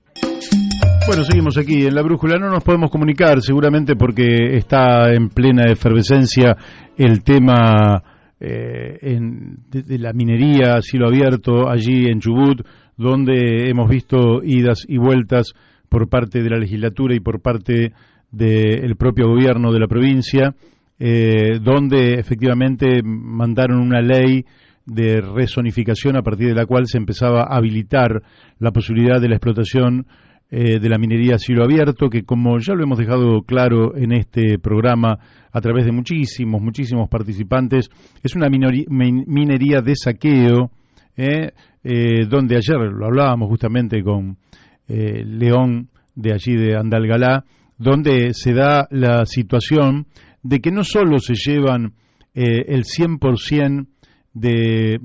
Bueno, seguimos aquí en La Brújula. No nos podemos comunicar seguramente porque está en plena efervescencia el tema de la minería a cielo abierto allí en Chubut, donde hemos visto idas y vueltas por parte de la legislatura y por parte del propio gobierno de la provincia, donde efectivamente mandaron una ley de rezonificación a partir de la cual se empezaba a habilitar la posibilidad de la explotación de la minería a cielo abierto, que como ya lo hemos dejado claro en este programa a través de muchísimos participantes, es una minería de saqueo, donde ayer lo hablábamos justamente con León de allí de Andalgalá, donde se da la situación de que no solo se llevan el 100% de,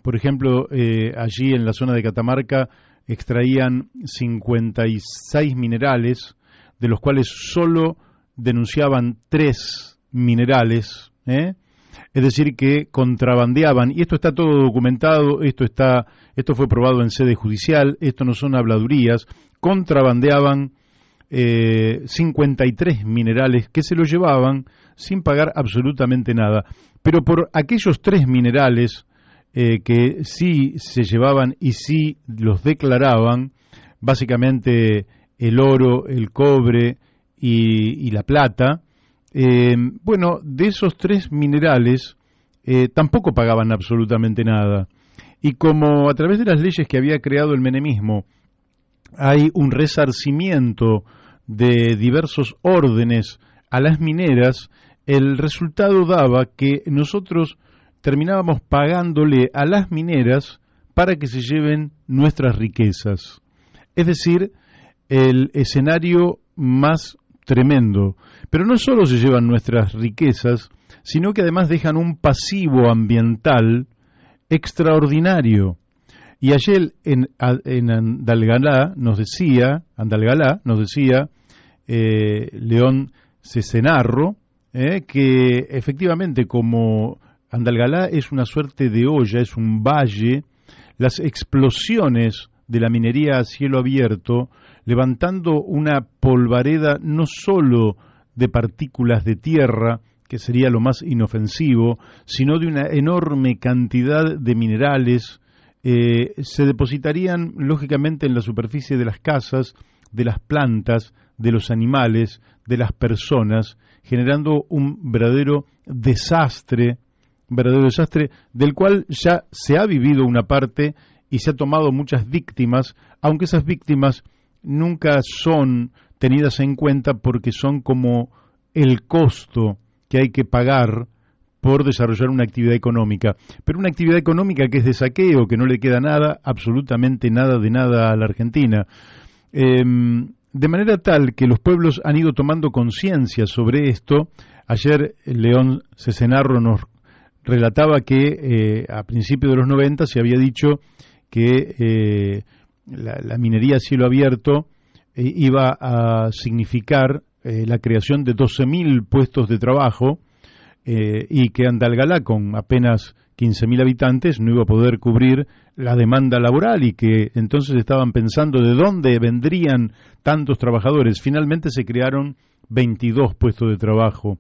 por ejemplo, allí en la zona de Catamarca extraían 56 minerales, de los cuales solo denunciaban 3 minerales, es decir, que contrabandeaban, y esto está todo documentado, esto fue probado en sede judicial, esto no son habladurías, contrabandeaban 53 minerales que se los llevaban sin pagar absolutamente nada, pero por aquellos 3 minerales que sí se llevaban y sí los declaraban, básicamente el oro, el cobre y la plata, bueno, de esos 3 minerales tampoco pagaban absolutamente nada. Y como a través de las leyes que había creado el menemismo hay un resarcimiento de diversos órdenes a las mineras, el resultado daba que nosotros terminábamos pagándole a las mineras para que se lleven nuestras riquezas. Es decir, el escenario más tremendo. Pero no solo se llevan nuestras riquezas, sino que además dejan un pasivo ambiental extraordinario. Y ayer en Andalgalá nos decía León Cesenarro, que efectivamente como Andalgalá es una suerte de olla, es un valle, las explosiones de la minería a cielo abierto, levantando una polvareda no solo de partículas de tierra, que sería lo más inofensivo, sino de una enorme cantidad de minerales, se depositarían lógicamente en la superficie de las casas, de las plantas, de los animales, de las personas, generando un verdadero desastre del cual ya se ha vivido una parte y se ha tomado muchas víctimas, aunque esas víctimas nunca son tenidas en cuenta porque son como el costo que hay que pagar por desarrollar una actividad económica. Pero una actividad económica que es de saqueo, que no le queda nada, absolutamente nada de nada a la Argentina. De manera tal que los pueblos han ido tomando conciencia sobre esto. Ayer León Cesenarro nos relataba que a principios de los 90 se había dicho que la minería a cielo abierto iba a significar la creación de 12.000 puestos de trabajo y que Andalgalá, con apenas 15.000 habitantes, no iba a poder cubrir la demanda laboral y que entonces estaban pensando de dónde vendrían tantos trabajadores. Finalmente se crearon 22 puestos de trabajo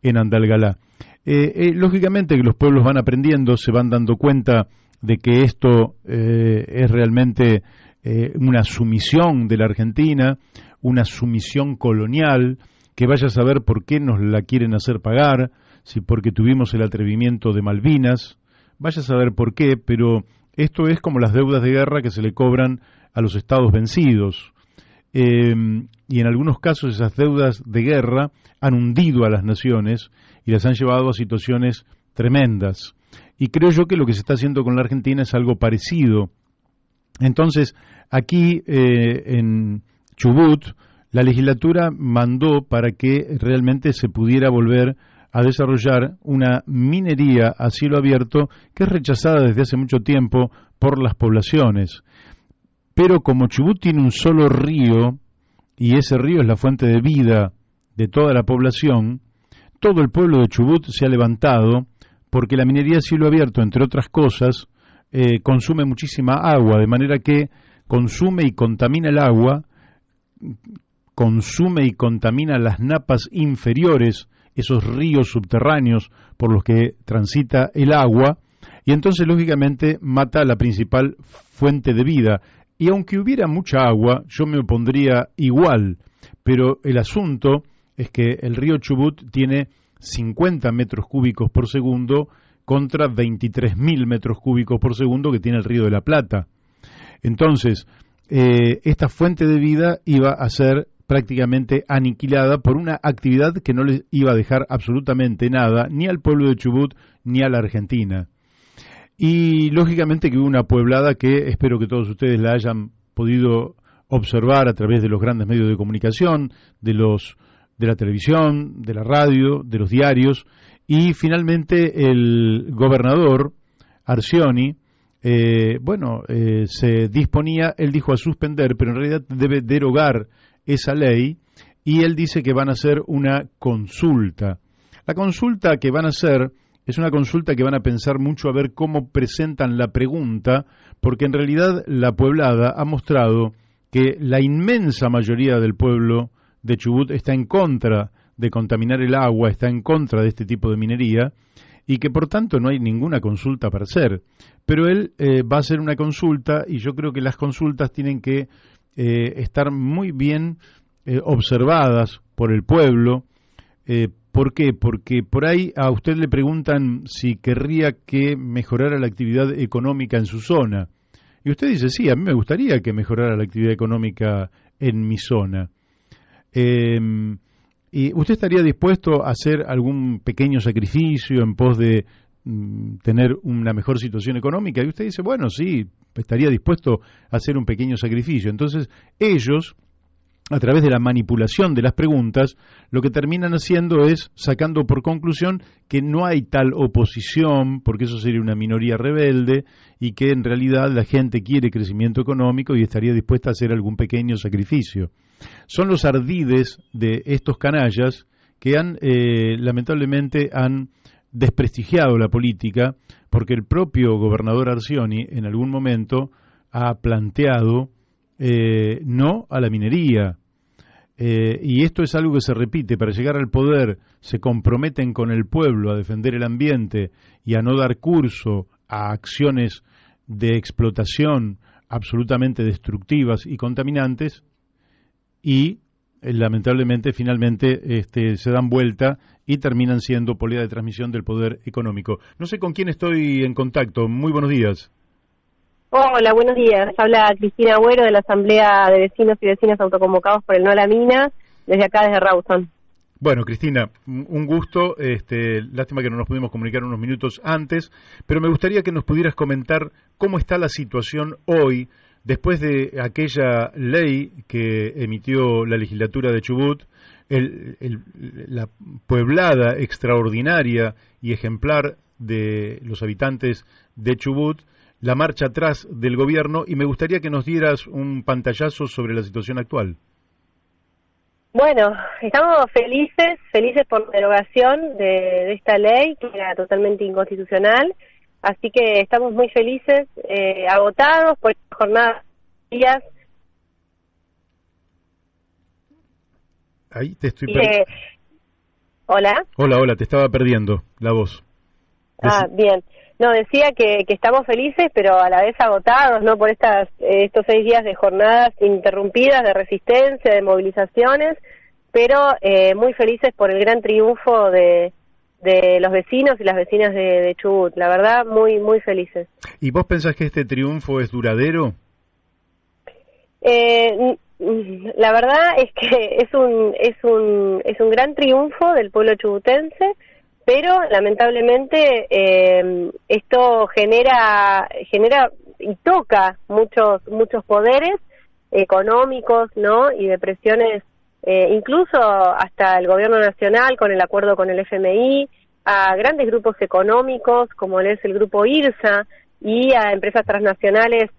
en Andalgalá. Lógicamente que los pueblos van aprendiendo, se van dando cuenta de que esto es realmente una sumisión de la Argentina, una sumisión colonial, que vaya a saber por qué nos la quieren hacer pagar, si porque tuvimos el atrevimiento de Malvinas, vaya a saber por qué, pero esto es como las deudas de guerra que se le cobran a los estados vencidos. Y en algunos casos esas deudas de guerra han hundido a las naciones y las han llevado a situaciones tremendas. Y creo yo que lo que se está haciendo con la Argentina es algo parecido. Entonces, aquí en Chubut, la legislatura mandó para que realmente se pudiera volver a desarrollar una minería a cielo abierto que es rechazada desde hace mucho tiempo por las poblaciones. Pero como Chubut tiene un solo río, y ese río es la fuente de vida de toda la población, todo el pueblo de Chubut se ha levantado porque la minería a cielo abierto, entre otras cosas, consume muchísima agua, de manera que consume y contamina el agua, consume y contamina las napas inferiores, esos ríos subterráneos por los que transita el agua, y entonces lógicamente mata la principal fuente de vida. Y aunque hubiera mucha agua, yo me opondría igual, pero el asunto es que el río Chubut tiene 50 metros cúbicos por segundo contra 23.000 metros cúbicos por segundo que tiene el río de la Plata. Entonces, esta fuente de vida iba a ser prácticamente aniquilada por una actividad que no les iba a dejar absolutamente nada, ni al pueblo de Chubut, ni a la Argentina. Y lógicamente que hubo una pueblada que espero que todos ustedes la hayan podido observar a través de los grandes medios de comunicación, de la televisión, de la radio, de los diarios, y finalmente el gobernador Arcioni, se disponía, él dijo a suspender, pero en realidad debe derogar esa ley, y él dice que van a hacer una consulta. La consulta que van a hacer es una consulta que van a pensar mucho a ver cómo presentan la pregunta, porque en realidad la pueblada ha mostrado que la inmensa mayoría del pueblo de Chubut está en contra de contaminar el agua, está en contra de este tipo de minería, y que por tanto no hay ninguna consulta para hacer. Pero él va a hacer una consulta, y yo creo que las consultas tienen que estar muy bien observadas por el pueblo. ¿Por qué? Porque por ahí a usted le preguntan si querría que mejorara la actividad económica en su zona. Y usted dice, sí, a mí me gustaría que mejorara la actividad económica en mi zona. ¿Y usted estaría dispuesto a hacer algún pequeño sacrificio en pos de tener una mejor situación económica? Y usted dice, bueno, sí, estaría dispuesto a hacer un pequeño sacrificio. Entonces, ellos a través de la manipulación de las preguntas, lo que terminan haciendo es sacando por conclusión que no hay tal oposición, porque eso sería una minoría rebelde, y que en realidad la gente quiere crecimiento económico y estaría dispuesta a hacer algún pequeño sacrificio. Son los ardides de estos canallas que lamentablemente han desprestigiado la política, porque el propio gobernador Arcioni en algún momento ha planteado no a la minería. Y esto es algo que se repite. Para llegar al poder se comprometen con el pueblo a defender el ambiente y a no dar curso a acciones de explotación absolutamente destructivas y contaminantes, y lamentablemente finalmente se dan vuelta y terminan siendo polea de transmisión del poder económico. No sé con quién estoy en contacto. Muy buenos días. Hola, buenos días. Habla Cristina Agüero de la Asamblea de Vecinos y Vecinas Autoconvocados por el No a la Mina, desde acá, desde Rawson. Bueno, Cristina, un gusto. Lástima que no nos pudimos comunicar unos minutos antes, pero me gustaría que nos pudieras comentar cómo está la situación hoy, después de aquella ley que emitió la legislatura de Chubut, la pueblada extraordinaria y ejemplar de los habitantes de Chubut, la marcha atrás del gobierno, y me gustaría que nos dieras un pantallazo sobre la situación actual. Bueno, estamos felices por la derogación de esta ley, que era totalmente inconstitucional, así que estamos muy felices, agotados por esta jornada de días. Ahí te estoy perdiendo. ¿Hola? Hola, te estaba perdiendo la voz. Bien. No, decía que estamos felices, pero a la vez agotados, ¿no? Por estos 6 días de jornadas interrumpidas, de resistencia, de movilizaciones, pero muy felices por el gran triunfo de los vecinos y las vecinas de Chubut. La verdad, muy, muy felices. ¿Y vos pensás que este triunfo es duradero? La verdad es que es un gran triunfo del pueblo chubutense, pero lamentablemente esto genera y toca muchos poderes económicos, ¿no? Y de presiones, incluso hasta el gobierno nacional con el acuerdo con el FMI, a grandes grupos económicos como es el grupo IRSA, y a empresas transnacionales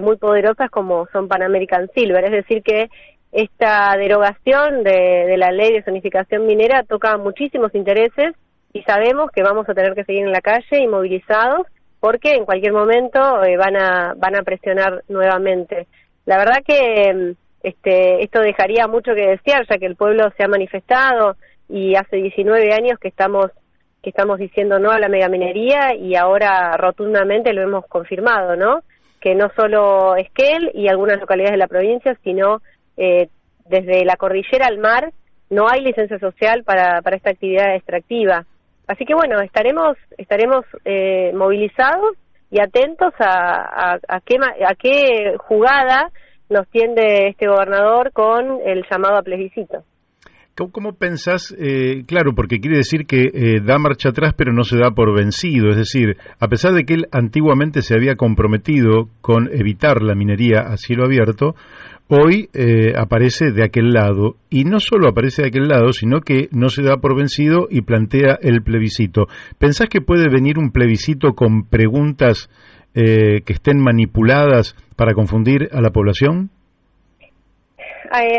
muy poderosas como son Pan American Silver. Es decir que esta derogación de la ley de zonificación minera toca muchísimos intereses, y sabemos que vamos a tener que seguir en la calle y movilizados, porque en cualquier momento van a presionar nuevamente. La verdad que esto dejaría mucho que desear, ya que el pueblo se ha manifestado, y hace 19 años que estamos diciendo no a la megaminería, y ahora rotundamente lo hemos confirmado, ¿no? Que no solo Esquel y algunas localidades de la provincia, sino desde la cordillera al mar no hay licencia social para esta actividad extractiva. Así que bueno, estaremos movilizados y atentos a qué jugada nos tiende este gobernador con el llamado a plebiscito. ¿Cómo pensás? Claro, porque quiere decir que da marcha atrás, pero no se da por vencido. Es decir, a pesar de que él antiguamente se había comprometido con evitar la minería a cielo abierto, hoy aparece de aquel lado. Y no solo aparece de aquel lado, sino que no se da por vencido y plantea el plebiscito. ¿Pensás que puede venir un plebiscito con preguntas que estén manipuladas para confundir a la población?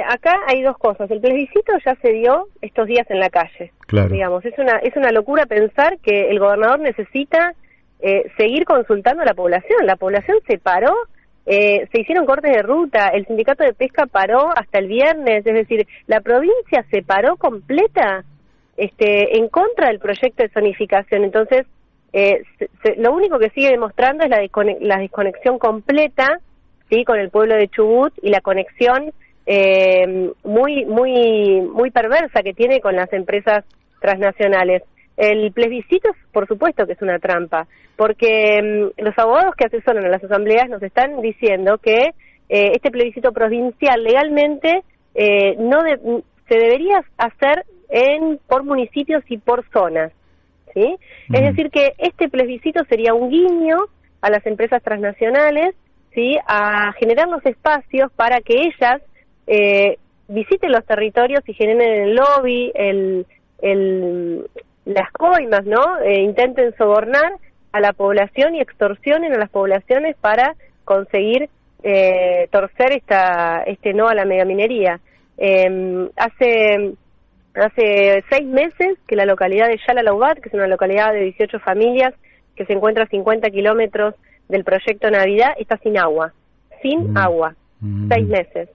Acá hay dos cosas. El plebiscito ya se dio estos días en la calle. Claro. Digamos, es una locura pensar que el gobernador necesita seguir consultando a la población. La población se paró, se hicieron cortes de ruta, el sindicato de pesca paró hasta el viernes, es decir, la provincia se paró completa en contra del proyecto de zonificación. Entonces, lo único que sigue demostrando es la desconexión completa, ¿sí?, con el pueblo de Chubut, y la conexión muy perversa que tiene con las empresas transnacionales. El plebiscito, por supuesto que es una trampa, porque los abogados que asesoran a las asambleas nos están diciendo que este plebiscito provincial legalmente se debería hacer por municipios y por zonas, ¿sí? Es decir que este plebiscito sería un guiño a las empresas transnacionales, ¿sí?, a generar los espacios para que ellas visiten los territorios y generen el lobby, las coimas, ¿no? Intenten sobornar a la población y extorsionen a las poblaciones para conseguir torcer este no a la megaminería. Hace 6 meses que la localidad de Yalalaubat, que es una localidad de 18 familias que se encuentra a 50 kilómetros del proyecto Navidad, está sin agua. Sin agua. 6 meses.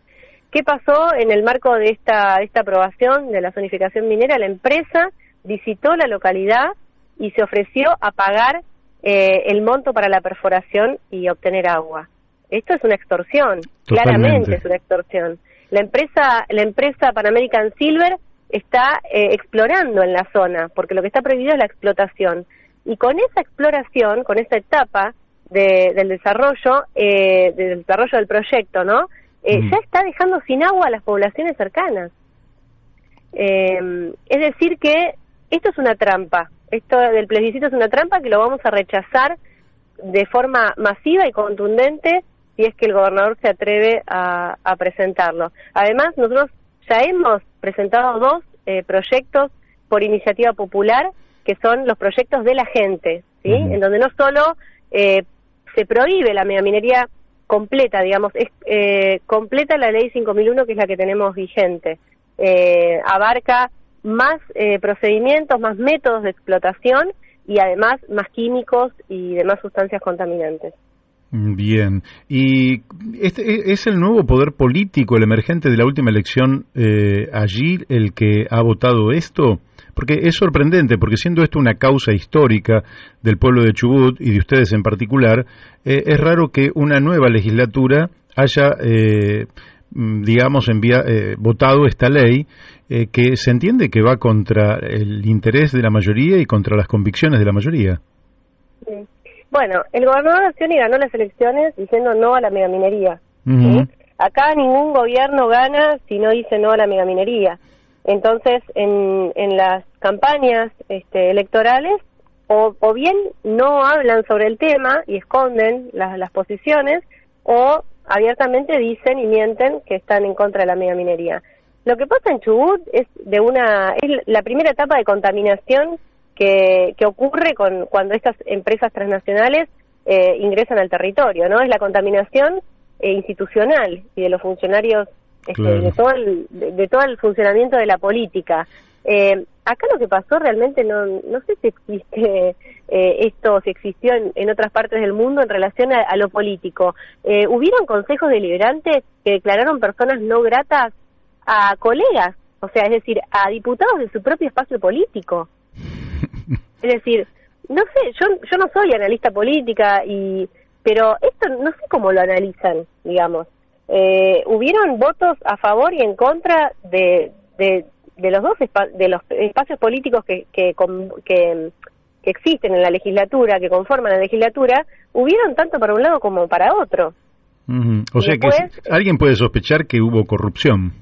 ¿Qué pasó en el marco de esta aprobación de la zonificación minera? La empresa visitó la localidad y se ofreció a pagar el monto para la perforación y obtener agua. Esto es una extorsión. Totalmente. Claramente es una extorsión. La empresa Pan American Silver está explorando en la zona, porque lo que está prohibido es la explotación. Y con esa exploración, con esa etapa del desarrollo del proyecto, ¿no? Ya está dejando sin agua a las poblaciones cercanas. Es decir que esto es una trampa. Esto del plebiscito es una trampa que lo vamos a rechazar de forma masiva y contundente si es que el gobernador se atreve a presentarlo. Además, nosotros ya hemos presentado 2 proyectos por iniciativa popular, que son los proyectos de la gente, ¿sí? En donde no solo se prohíbe la megaminería completa, digamos, completa la ley 5001, que es la que tenemos vigente. Abarca más procedimientos, más métodos de explotación y además más químicos y demás sustancias contaminantes. Bien. ¿Y este es el nuevo poder político, el emergente de la última elección allí, el que ha votado esto? Porque es sorprendente, porque siendo esto una causa histórica del pueblo de Chubut y de ustedes en particular, es raro que una nueva legislatura haya, votado esta ley que se entiende que va contra el interés de la mayoría y contra las convicciones de la mayoría. Sí. Bueno, el gobernador Accioni ganó las elecciones diciendo no a la megaminería. ¿Sí? Acá ningún gobierno gana si no dice no a la megaminería. Entonces, en las campañas electorales, o bien no hablan sobre el tema y esconden las posiciones, o abiertamente dicen y mienten que están en contra de la megaminería. Lo que pasa en Chubut es la primera etapa de contaminación que ocurre cuando estas empresas transnacionales ingresan al territorio, ¿no? Es la contaminación institucional y de los funcionarios, claro, de todo el funcionamiento de la política. Acá lo que pasó realmente no sé si existe si existió en otras partes del mundo en relación a lo político. Hubieron consejos deliberantes que declararon personas no gratas a colegas, o sea, es decir, a diputados de su propio espacio político. Es decir, no sé, yo no soy analista política, pero esto no sé cómo lo analizan, digamos. Hubieron votos a favor y en contra de los dos de los espacios políticos que existen en la legislatura, que conforman la legislatura, hubieron tanto para un lado como para otro. O sea después, que alguien puede sospechar que hubo corrupción.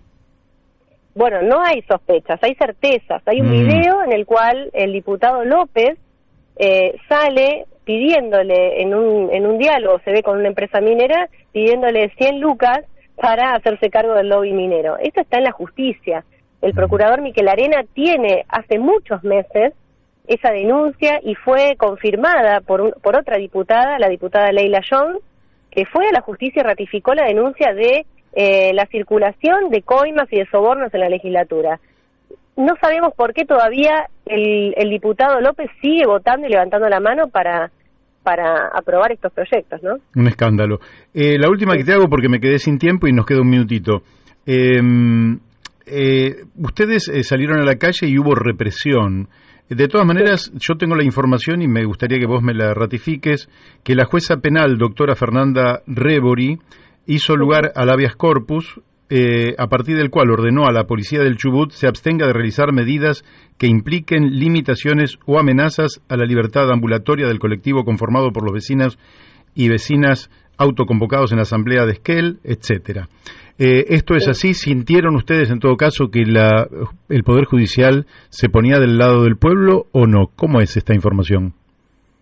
Bueno, no hay sospechas, hay certezas. Hay un video en el cual el diputado López sale pidiéndole en un diálogo, se ve con una empresa minera, pidiéndole 100 lucas para hacerse cargo del lobby minero. Esto está en la justicia. El procurador Miquel Arena tiene hace muchos meses esa denuncia y fue confirmada por otra diputada, la diputada Leila Jones, que fue a la justicia y ratificó la denuncia de la circulación de coimas y de sobornos en la legislatura. No sabemos por qué todavía el diputado López sigue votando y levantando la mano para aprobar estos proyectos, ¿no? Un escándalo. La última que te hago, porque me quedé sin tiempo y nos queda un minutito. Ustedes salieron a la calle y hubo represión. De todas maneras, yo tengo la información y me gustaría que vos me la ratifiques, que la jueza penal, doctora Fernanda Rebori, hizo lugar al habeas corpus, a partir del cual ordenó a la policía del Chubut se abstenga de realizar medidas que impliquen limitaciones o amenazas a la libertad ambulatoria del colectivo conformado por los vecinos y vecinas autoconvocados en la asamblea de Esquel, etcétera. ¿Esto es así? ¿Sintieron ustedes en todo caso que el Poder Judicial se ponía del lado del pueblo o no? ¿Cómo es esta información?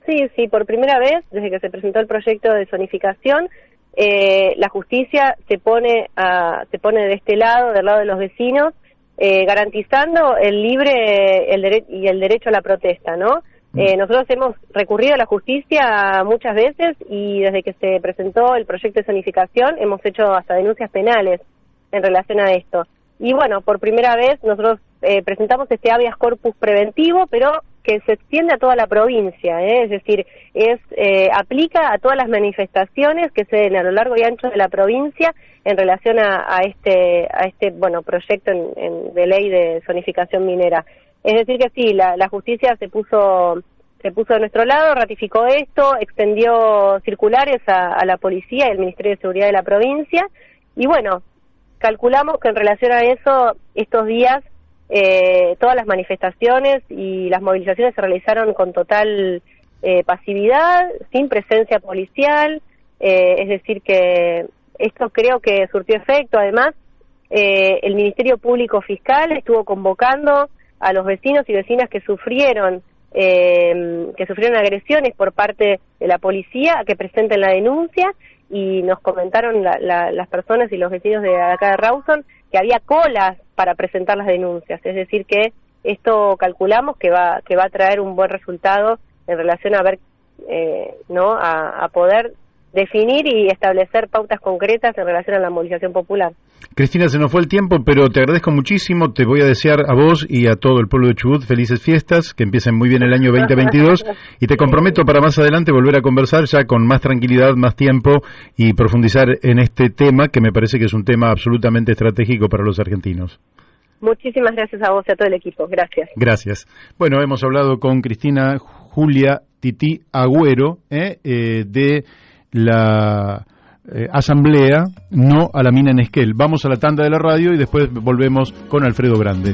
Sí, por primera vez, desde que se presentó el proyecto de zonificación, la justicia se pone de este lado, del lado de los vecinos, garantizando el libre y el derecho a la protesta, ¿no? Nosotros hemos recurrido a la justicia muchas veces y desde que se presentó el proyecto de zonificación hemos hecho hasta denuncias penales en relación a esto. Y bueno, por primera vez nosotros presentamos este habeas corpus preventivo, pero que se extiende a toda la provincia, es decir, aplica a todas las manifestaciones que se den a lo largo y ancho de la provincia en relación a este proyecto de ley de zonificación minera. Es decir que sí, la justicia se puso de nuestro lado, ratificó esto, extendió circulares a la policía y al Ministerio de Seguridad de la provincia, y bueno, calculamos que en relación a eso, estos días, todas las manifestaciones y las movilizaciones se realizaron con total pasividad, sin presencia policial, es decir que esto creo que surtió efecto. Además, el Ministerio Público Fiscal estuvo convocando a los vecinos y vecinas que sufrieron agresiones por parte de la policía a que presenten la denuncia, y nos comentaron las personas y los vecinos de acá de Rawson que había colas para presentar las denuncias. Es decir que esto calculamos que va a traer un buen resultado en relación a ver, a poder definir y establecer pautas concretas en relación a la movilización popular. Cristina, se nos fue el tiempo, pero te agradezco muchísimo. Te voy a desear a vos y a todo el pueblo de Chubut felices fiestas, que empiecen muy bien el año 2022, y te comprometo para más adelante volver a conversar ya con más tranquilidad, más tiempo, y profundizar en este tema, que me parece que es un tema absolutamente estratégico para los argentinos. Muchísimas gracias a vos y a todo el equipo. Gracias. Gracias. Bueno, hemos hablado con Cristina Julia Tití Agüero, de la Asamblea No a la Mina en Esquel. Vamos a la tanda de la radio y después volvemos con Alfredo Grande.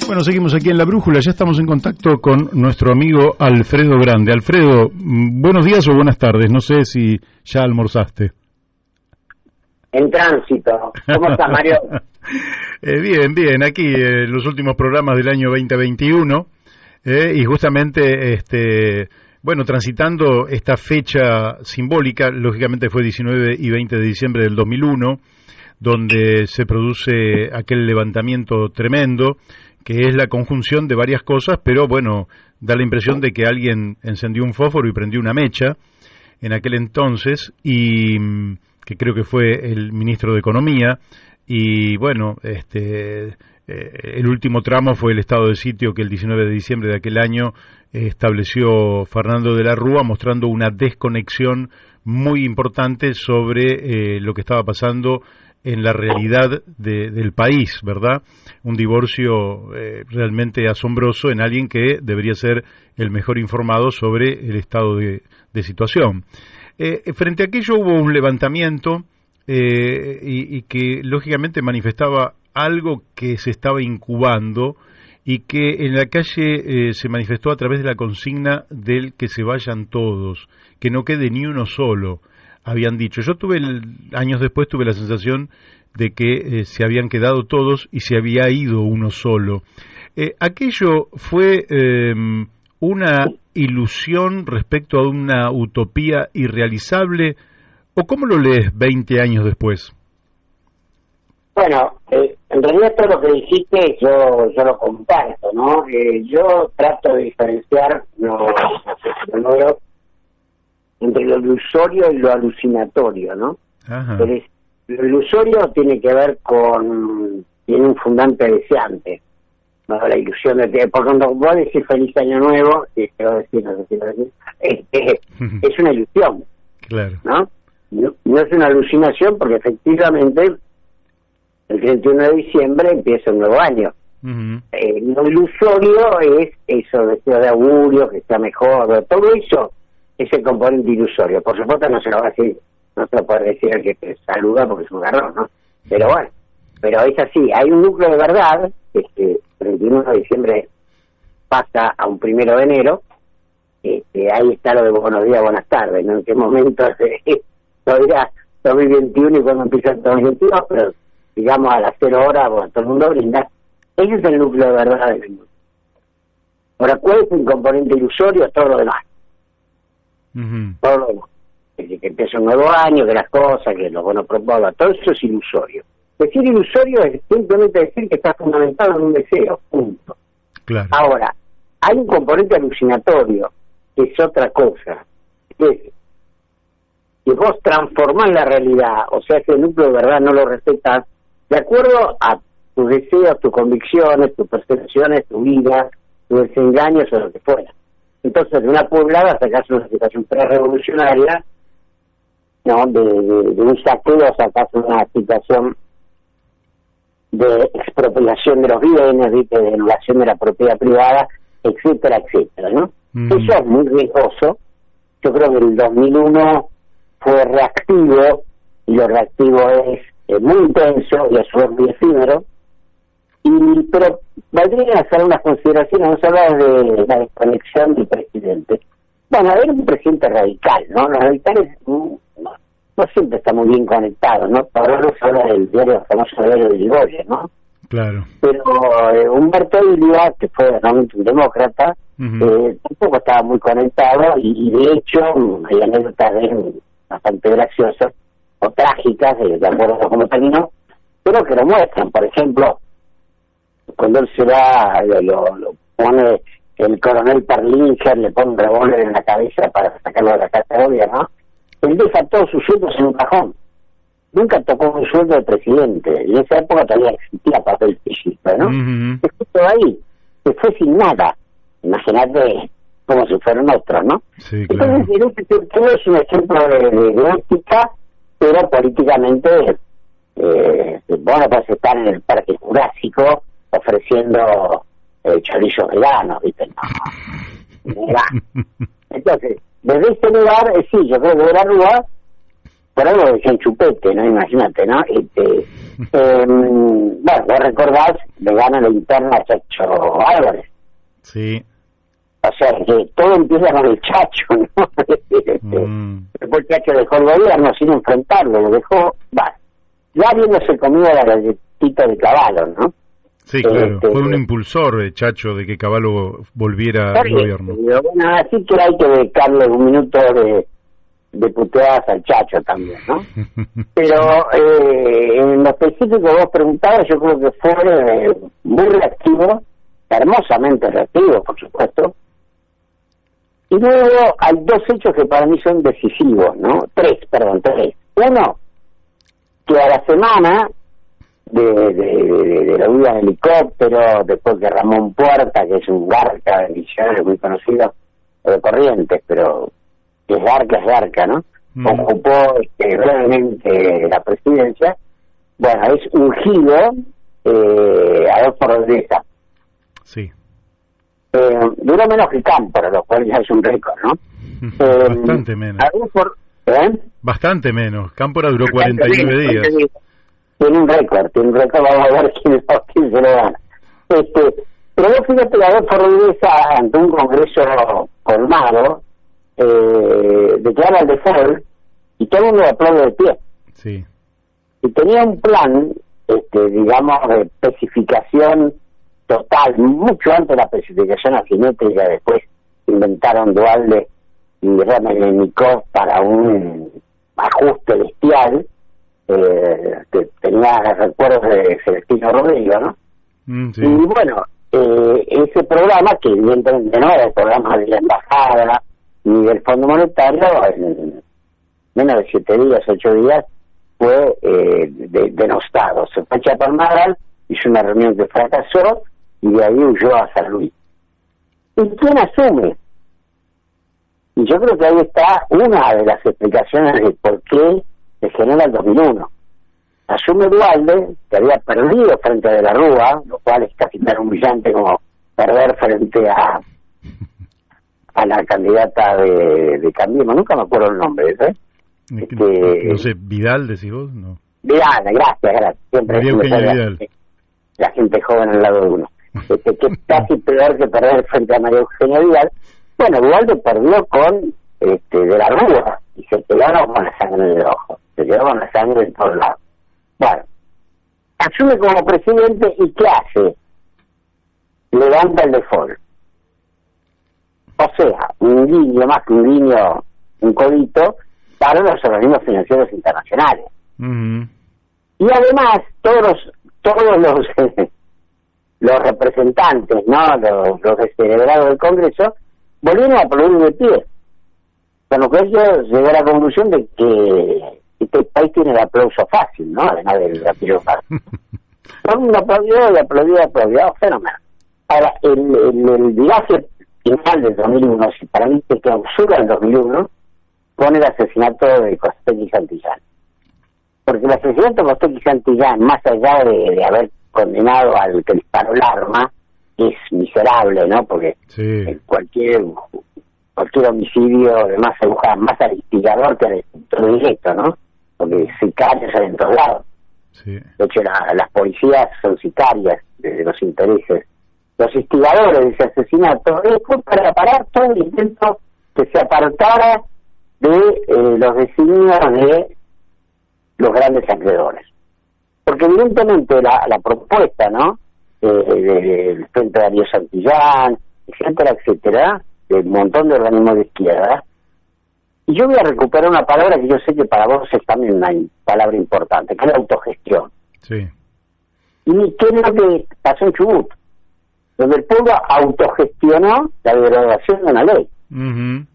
Bueno, seguimos aquí en La Brújula, ya estamos en contacto con nuestro amigo Alfredo Grande. Alfredo, buenos días o buenas tardes, no sé si ya almorzaste. En tránsito. ¿Cómo estás, Mario? Bien, aquí los últimos programas del año 2021, y justamente transitando esta fecha simbólica. Lógicamente fue 19 y 20 de diciembre del 2001, donde se produce aquel levantamiento tremendo, que es la conjunción de varias cosas, pero bueno, da la impresión de que alguien encendió un fósforo y prendió una mecha en aquel entonces, y que creo que fue el ministro de Economía, y bueno, el último tramo fue el estado de sitio que el 19 de diciembre de aquel año estableció Fernando de la Rúa, mostrando una desconexión muy importante sobre lo que estaba pasando en la realidad del país, ¿verdad? Un divorcio realmente asombroso en alguien que debería ser el mejor informado sobre el estado de situación. Frente a aquello hubo un levantamiento y que lógicamente manifestaba algo que se estaba incubando, y que en la calle se manifestó a través de la consigna del que se vayan todos, que no quede ni uno solo, habían dicho. Yo años después tuve la sensación de que se habían quedado todos y se había ido uno solo. ¿Aquello fue una ilusión respecto a una utopía irrealizable, o cómo lo lees 20 años después? Bueno, en realidad todo lo que dijiste yo lo comparto, ¿no? Yo trato de diferenciar entre lo ilusorio y lo alucinatorio, ¿no? Entonces, lo ilusorio tiene que ver tiene un fundante deseante, ¿no? La ilusión de que, por cuando vos decís feliz año nuevo, es una ilusión, claro, ¿no? No es una alucinación, porque efectivamente el 31 de diciembre empieza un nuevo año. Lo ilusorio es eso, deseo de augurio, que está mejor, todo eso es el componente ilusorio. Por supuesto no se lo puede decir al que te saluda porque es un garrón, ¿no? Pero bueno, es así. Hay un núcleo de verdad, que 31 de diciembre pasa a un 1 de enero, ahí está lo de buenos días, buenas tardes, ¿no? En qué momento todavía 2021 y cuando empieza el 2022, pero digamos a las 0 horas, bueno, todo el mundo brinda. Ese es el núcleo de verdad del mundo. Ahora, ¿cuál es el componente ilusorio? Todo lo demás. Todo lo demás. que empieza un nuevo año, que las cosas, que los buenos propósitos, todo eso es ilusorio. Decir ilusorio es simplemente decir que está fundamentado en un deseo, punto. Claro. Ahora, hay un componente alucinatorio, que es otra cosa, que es que vos transformás la realidad, o sea que el núcleo de verdad no lo respetas, de acuerdo a tus deseos, tus convicciones, tus percepciones, tu vida, tus desengaños o lo que fuera. Entonces, de una poblada sacás una situación pre-revolucionaria, ¿no? De un saqueo sacás una situación de expropiación de los bienes, ¿viste? De anulación de la propiedad privada, etcétera, etcétera, ¿no? Eso es muy riesgoso. Yo creo que el 2001 fue reactivo, y lo reactivo es muy intenso y a su vez muy efímero, pero valdría hacer unas consideraciones. Vamos a hablar de la desconexión del presidente. Bueno, era un presidente radical, ¿no? Los radicales no siempre están muy bien conectados, ¿no? Ahora nos habla del famoso diario de Irigoyen, ¿no? Claro. Pero Humberto Ilia, que fue realmente un demócrata, tampoco estaba muy conectado, y de hecho hay anécdotas de él bastante graciosas o trágicas, de acuerdo a cómo terminó, pero que lo muestran. Por ejemplo, cuando él se va, lo pone el coronel Perlinger, le pone un revólver en la cabeza para sacarlo de la casa de gobierno, él deja todos sus sueldos en un cajón. Nunca tocó un sueldo de presidente, y en esa época todavía existía papel físico, ¿no? Se fue todo ahí, se fue sin nada. Imagínate como si fueran otros, ¿no? Sí, claro. Entonces, todo es un ejemplo de ética, pero políticamente, bueno, pues estar en el Parque Jurásico ofreciendo chorizos veganos, ¿viste? No. Entonces, desde este lugar, sí, yo creo que de la Rúa, por algo decían chupete, ¿no? Imagínate, ¿no? Bueno, vos recordás, le gana la interna a Chacho Álvarez. Sí. O sea, que todo empieza con el Chacho, ¿no? Después el Chacho dejó el gobierno sin enfrentarlo, lo dejó, ya habiéndose comido la galletita de Cavallo, ¿no? Sí, claro, fue un impulsor, Chacho, de que Cavallo volviera al gobierno. Bueno, así que hay que dedicarle un minuto de puteadas al Chacho también, ¿no? Pero en lo específico vos preguntabas, yo creo que fue muy reactivo, hermosamente reactivo, por supuesto. Y luego hay dos hechos que para mí son decisivos, ¿no? Tres. Uno, que a la semana de la huida en helicóptero, después que Ramón Puerta, que es un garca de Misiones muy conocido, de Corrientes, pero que es garca, ¿no? Ocupó brevemente la presidencia. Bueno, es ungido Adolfo Rodríguez. Sí. Duró menos que Cámpora, lo cual ya es un récord, ¿no? Bastante menos. Bastante menos. Cámpora duró 49 días. Tiene un récord, vamos a ver quién se lo gana. Pero vos fíjate, Adolfo Rodríguez, ante un congreso colmado, declara el default y todo el mundo aplaude de pie. Sí. Y tenía un plan, digamos, de especificación total, mucho antes de la especificación asimétrica. Después inventaron Duhalde y Remenikov para un ajuste bestial, que tenía recuerdos de Celestino Rodrigo, ¿no? Sí. Y bueno, ese programa, que evidentemente no era el programa de la embajada ni del Fondo Monetario, en menos de 7 días, 8 días, fue denostado. Se fue a Chaparral, hizo una reunión que fracasó, y de ahí huyó a San Luis. ¿Y quién asume? Y yo creo que ahí está una de las explicaciones de por qué se genera el 2001. Asume Duhalde, que había perdido frente a De la Rúa, lo cual es casi tan humillante como perder frente a la candidata de Cambiemos, nunca me acuerdo el nombre, ¿eh? No sé, ¿Vidal decís vos? No. Vidal, gracias. Siempre Vidal. La gente joven al lado de uno. Que es casi peor que perder frente a María Eugenia Vidal. Bueno, Duhalde perdió con De la Rúa y se quedaron con la sangre en el ojo, se quedó con la sangre en todos lados. Bueno, asume como presidente y ¿qué hace? Levanta el default. O sea, un guiño, más que un guiño, un codito, para los organismos financieros internacionales. Uh-huh. Y además, todos los representantes, ¿no? Los descerebrados del Congreso, volvieron a aplaudir de pie. Con lo que ellos llegó a la conclusión de que este país tiene el aplauso fácil, ¿no? Además del aplauso fácil. Todo el mundo aplaudió, fenómeno. Ahora, el viaje final del 2001, si para mí se clausura el 2001, con el asesinato de Costec y Santillán. Porque el asesinato de Costec y Santillán, más allá de haber condenado al que disparó el arma, que es miserable, ¿no? Porque sí, cualquier homicidio, además, se busca más al instigador que al destructor directo, ¿no? Porque sicarios hay en todos lados. sí. De hecho, las policías son sicarias de los intereses. Los instigadores de ese asesinato fue para parar todo el intento que se apartara de los designios de los grandes acreedores. Porque evidentemente la propuesta, ¿no? Del Frente Darío Santillán, etcétera, de un montón de organismos de izquierda. Y yo voy a recuperar una palabra que yo sé que para vos es también una palabra importante, que es la autogestión. Sí. ¿Y qué es lo que pasó en Chubut? Donde el pueblo autogestionó la derogación de una ley. Uh-huh.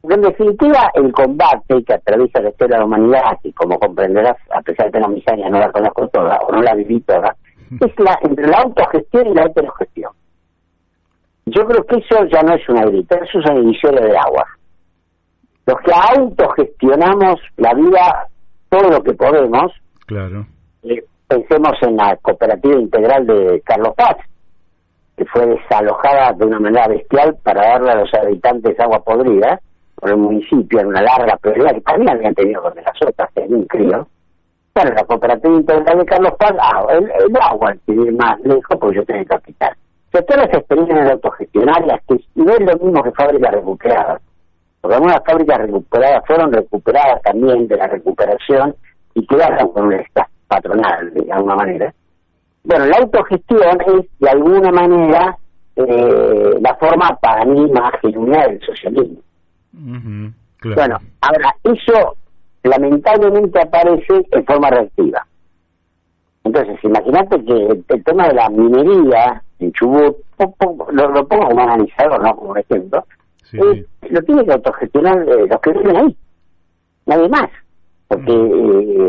Porque en definitiva el combate que atraviesa la historia de la humanidad, y como comprenderás, a pesar de que la miseria no la conozco toda, o no la viví toda, es entre la autogestión y la heterogestión. Yo creo que eso ya no es una grita, eso es un inicio de agua. Los que autogestionamos la vida, todo lo que podemos, Claro. Pensemos en la cooperativa integral de Carlos Paz, que fue desalojada de una manera bestial para darle a los habitantes agua podrida por el municipio en una larga prioridad que también habían tenido con las otras, creo. Bueno, la cooperativa integral de Carlos Paz, el agua, al ir más lejos, porque yo tenía capital. O sea, todas las experiencias autogestionarias, que no es lo mismo que fábricas recuperadas, porque algunas fábricas recuperadas fueron recuperadas también de la recuperación y quedaron con un estado patronal, de alguna manera. Bueno, la autogestión es, de alguna manera, la forma para mí más genuina del socialismo. Uh-huh. Claro. Bueno, ahora, eso lamentablemente aparece en forma reactiva. Entonces, imagínate que el tema de la minería en Chubut, lo pongo como analizador, no como ejemplo, Sí. Lo tiene que autogestionar los que viven ahí, nadie más. Porque,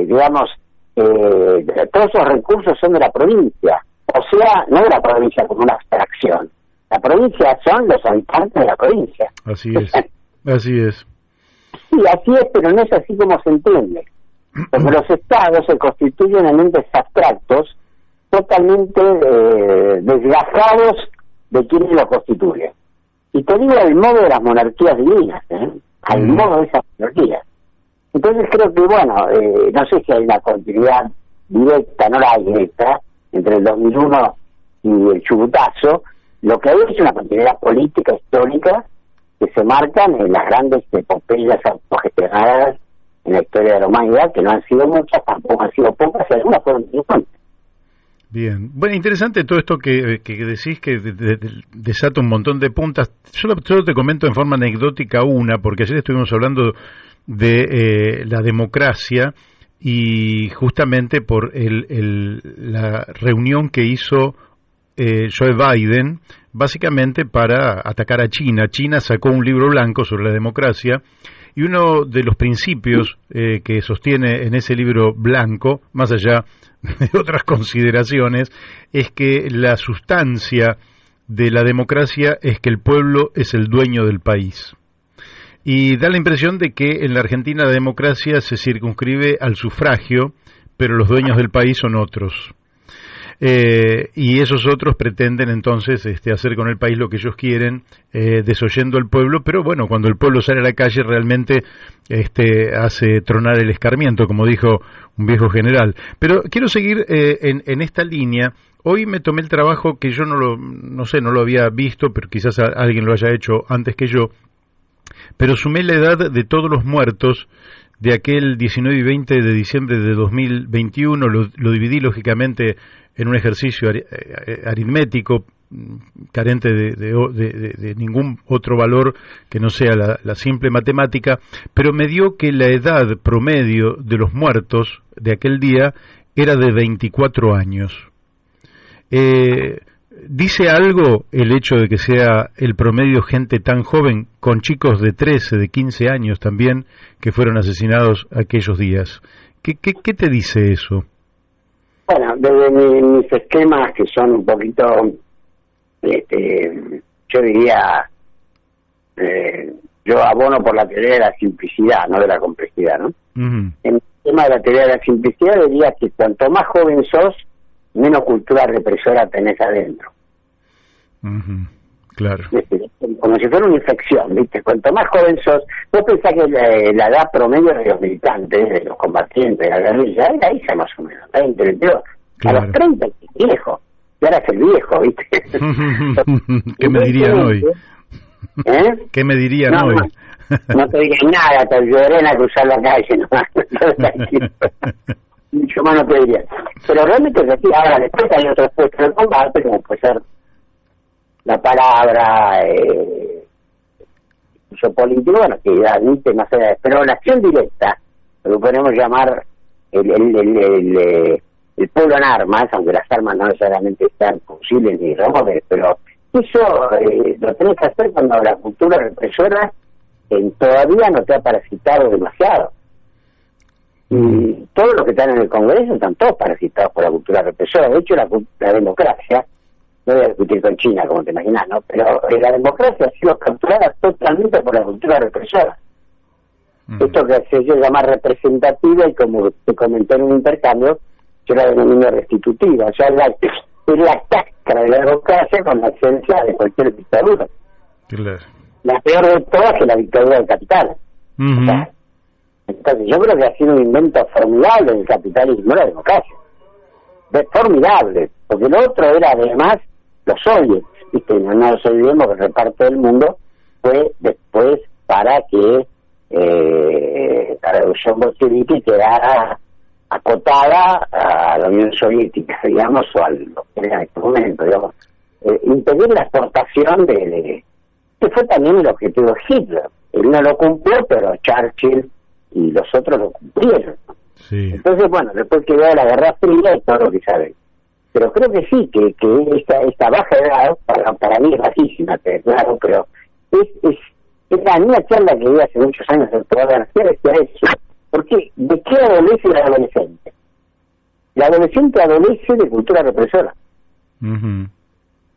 digamos, todos esos recursos son de la provincia. O sea, no de la provincia como una abstracción. La provincia son los habitantes de la provincia. Así es. Así es. Sí, así es, pero no es así como se entiende. Porque los estados se constituyen en entes abstractos totalmente desgajados de quienes los constituyen. Y te digo el modo de las monarquías divinas, al modo de esas monarquías. Entonces creo que, bueno, no sé si hay una continuidad directa, no la hay directa, entre el 2001 y el chubutazo. Lo que hay es una continuidad política, histórica, que se marcan en las grandes epopeyas autogestionadas en la historia de la humanidad, que no han sido muchas, tampoco han sido pocas, y algunas fueron triunfantes. Bien. Bueno, interesante todo esto que decís, que desata un montón de puntas. Yo te comento en forma anecdótica una, porque ayer estuvimos hablando de la democracia y justamente por la reunión que hizo Joe Biden, básicamente para atacar a China. China sacó un libro blanco sobre la democracia y uno de los principios que sostiene en ese libro blanco, más allá de otras consideraciones, es que la sustancia de la democracia es que el pueblo es el dueño del país. Y da la impresión de que en la Argentina la democracia se circunscribe al sufragio, pero los dueños del país son otros. Y esos otros pretenden entonces hacer con el país lo que ellos quieren, desoyendo al pueblo, pero bueno, cuando el pueblo sale a la calle realmente hace tronar el escarmiento, como dijo un viejo general. Pero quiero seguir en esta línea. Hoy me tomé el trabajo que yo no lo había visto, pero quizás alguien lo haya hecho antes que yo, pero sumé la edad de todos los muertos de aquel 19 y 20 de diciembre de 2021, lo dividí lógicamente en un ejercicio aritmético, carente de ningún otro valor que no sea la simple matemática, pero me dio que la edad promedio de los muertos de aquel día era de 24 años. ¿Dice algo el hecho de que sea el promedio gente tan joven, con chicos de 13, de 15 años también, que fueron asesinados aquellos días? ¿Qué te dice eso? Bueno, desde mis esquemas, que son un poquito, yo diría, yo abono por la teoría de la simplicidad, no de la complejidad, ¿no? En el tema de la teoría de la simplicidad diría que cuanto más joven sos, menos cultura represora tenés adentro. Claro. Como si fuera una infección, ¿viste? Cuanto más joven sos, vos pensás que la edad promedio de los militantes, de los combatientes, de la guerrilla, era esa más o menos, 20, 22. Claro. A los 30 es viejo, y ahora es el viejo, ¿viste? ¿Qué me dirían hoy? ¿Qué me dirían hoy? No te dirían nada, te ayudaré a cruzar la calle nomás. Mucho más no te diría. Pero realmente es así. Ahora, después hay otros puestos de combate, como puede ser la palabra, uso político, bueno, que admite más allá. Pero la acción directa, lo que podemos llamar el pueblo en armas, aunque las armas no necesariamente sean fusiles ni revólveres, pero eso lo tenés que hacer cuando la cultura represora todavía no te ha parasitado demasiado. Y todos los que están en el Congreso están todos parasitados por la cultura represora. De hecho, la democracia, no voy a discutir con China, como te imaginas, ¿no? Pero la democracia ha sido capturada totalmente por la cultura represora. Esto que se llama representativa, y como te comenté en un intercambio, yo la denomino restitutiva. O sea, es la cáscara de la democracia con la esencia de cualquier dictadura. Claro. La peor de todas es la dictadura del capital. O sea, entonces yo creo que ha sido un invento formidable del capitalismo, la democracia. Formidable, porque lo otro era además los soviets, ¿viste? No nos olvidemos que el reparto del mundo fue después para que la revolución bolchevique quedara acotada a la Unión Soviética, digamos, o a lo que era en este momento, digamos. Impedir la exportación que fue también el objetivo de Hitler. Él no lo cumplió, pero Churchill y los otros lo cumplieron. Sí. Entonces, bueno, después quedó la Guerra Fría y todo lo que saben. Pero creo que sí, que esta baja edad, para mí es bajísima, claro, pero es la misma charla que di hace muchos años en Poder García, decía eso. Porque, ¿de qué adolece el adolescente? El adolescente adolece de cultura represora.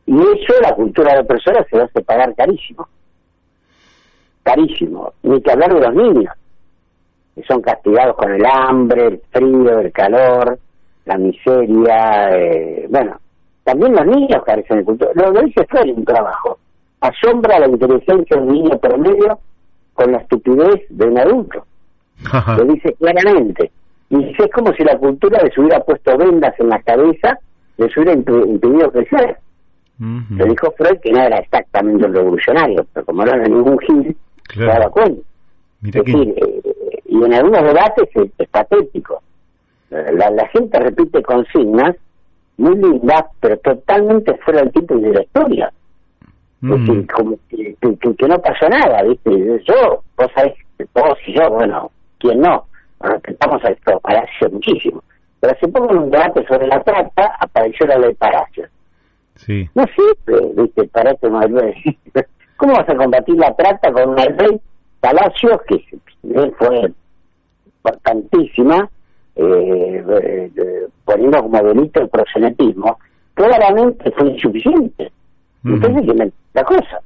Y eso, la cultura represora, se va a hacer pagar carísimo. Carísimo. Ni que hablar de los niños, que son castigados con el hambre, el frío, el calor, la miseria. Bueno, también los niños carecen de cultura. Lo dice Freud en un trabajo. Asombra la inteligencia de un niño promedio con la estupidez de un adulto. Lo dice claramente. Y dice, es como si la cultura les hubiera puesto vendas en la cabeza, les hubiera impedido crecer. Le dijo Freud que no era exactamente un revolucionario, pero como no era ningún gil, se daba cuenta. Es decir, y en algunos debates es patético. La gente repite consignas muy lindas, pero totalmente fuera del tipo de la historia. Es decir, como que no pasó nada, ¿viste? Vos sabés, vos y yo, bueno, ¿quién no? Respetamos a esto, Palacio muchísimo. Pero hace poco en un debate sobre la trata apareció la ley Palacio. Sí. No sirve, ¿viste? Palacio no debe decir. ¿Cómo vas a combatir la trata con una ley Palacios que fue importantísima, poniendo como delito el proxenetismo? Claramente fue insuficiente. Entonces, ¿qué es la cosa?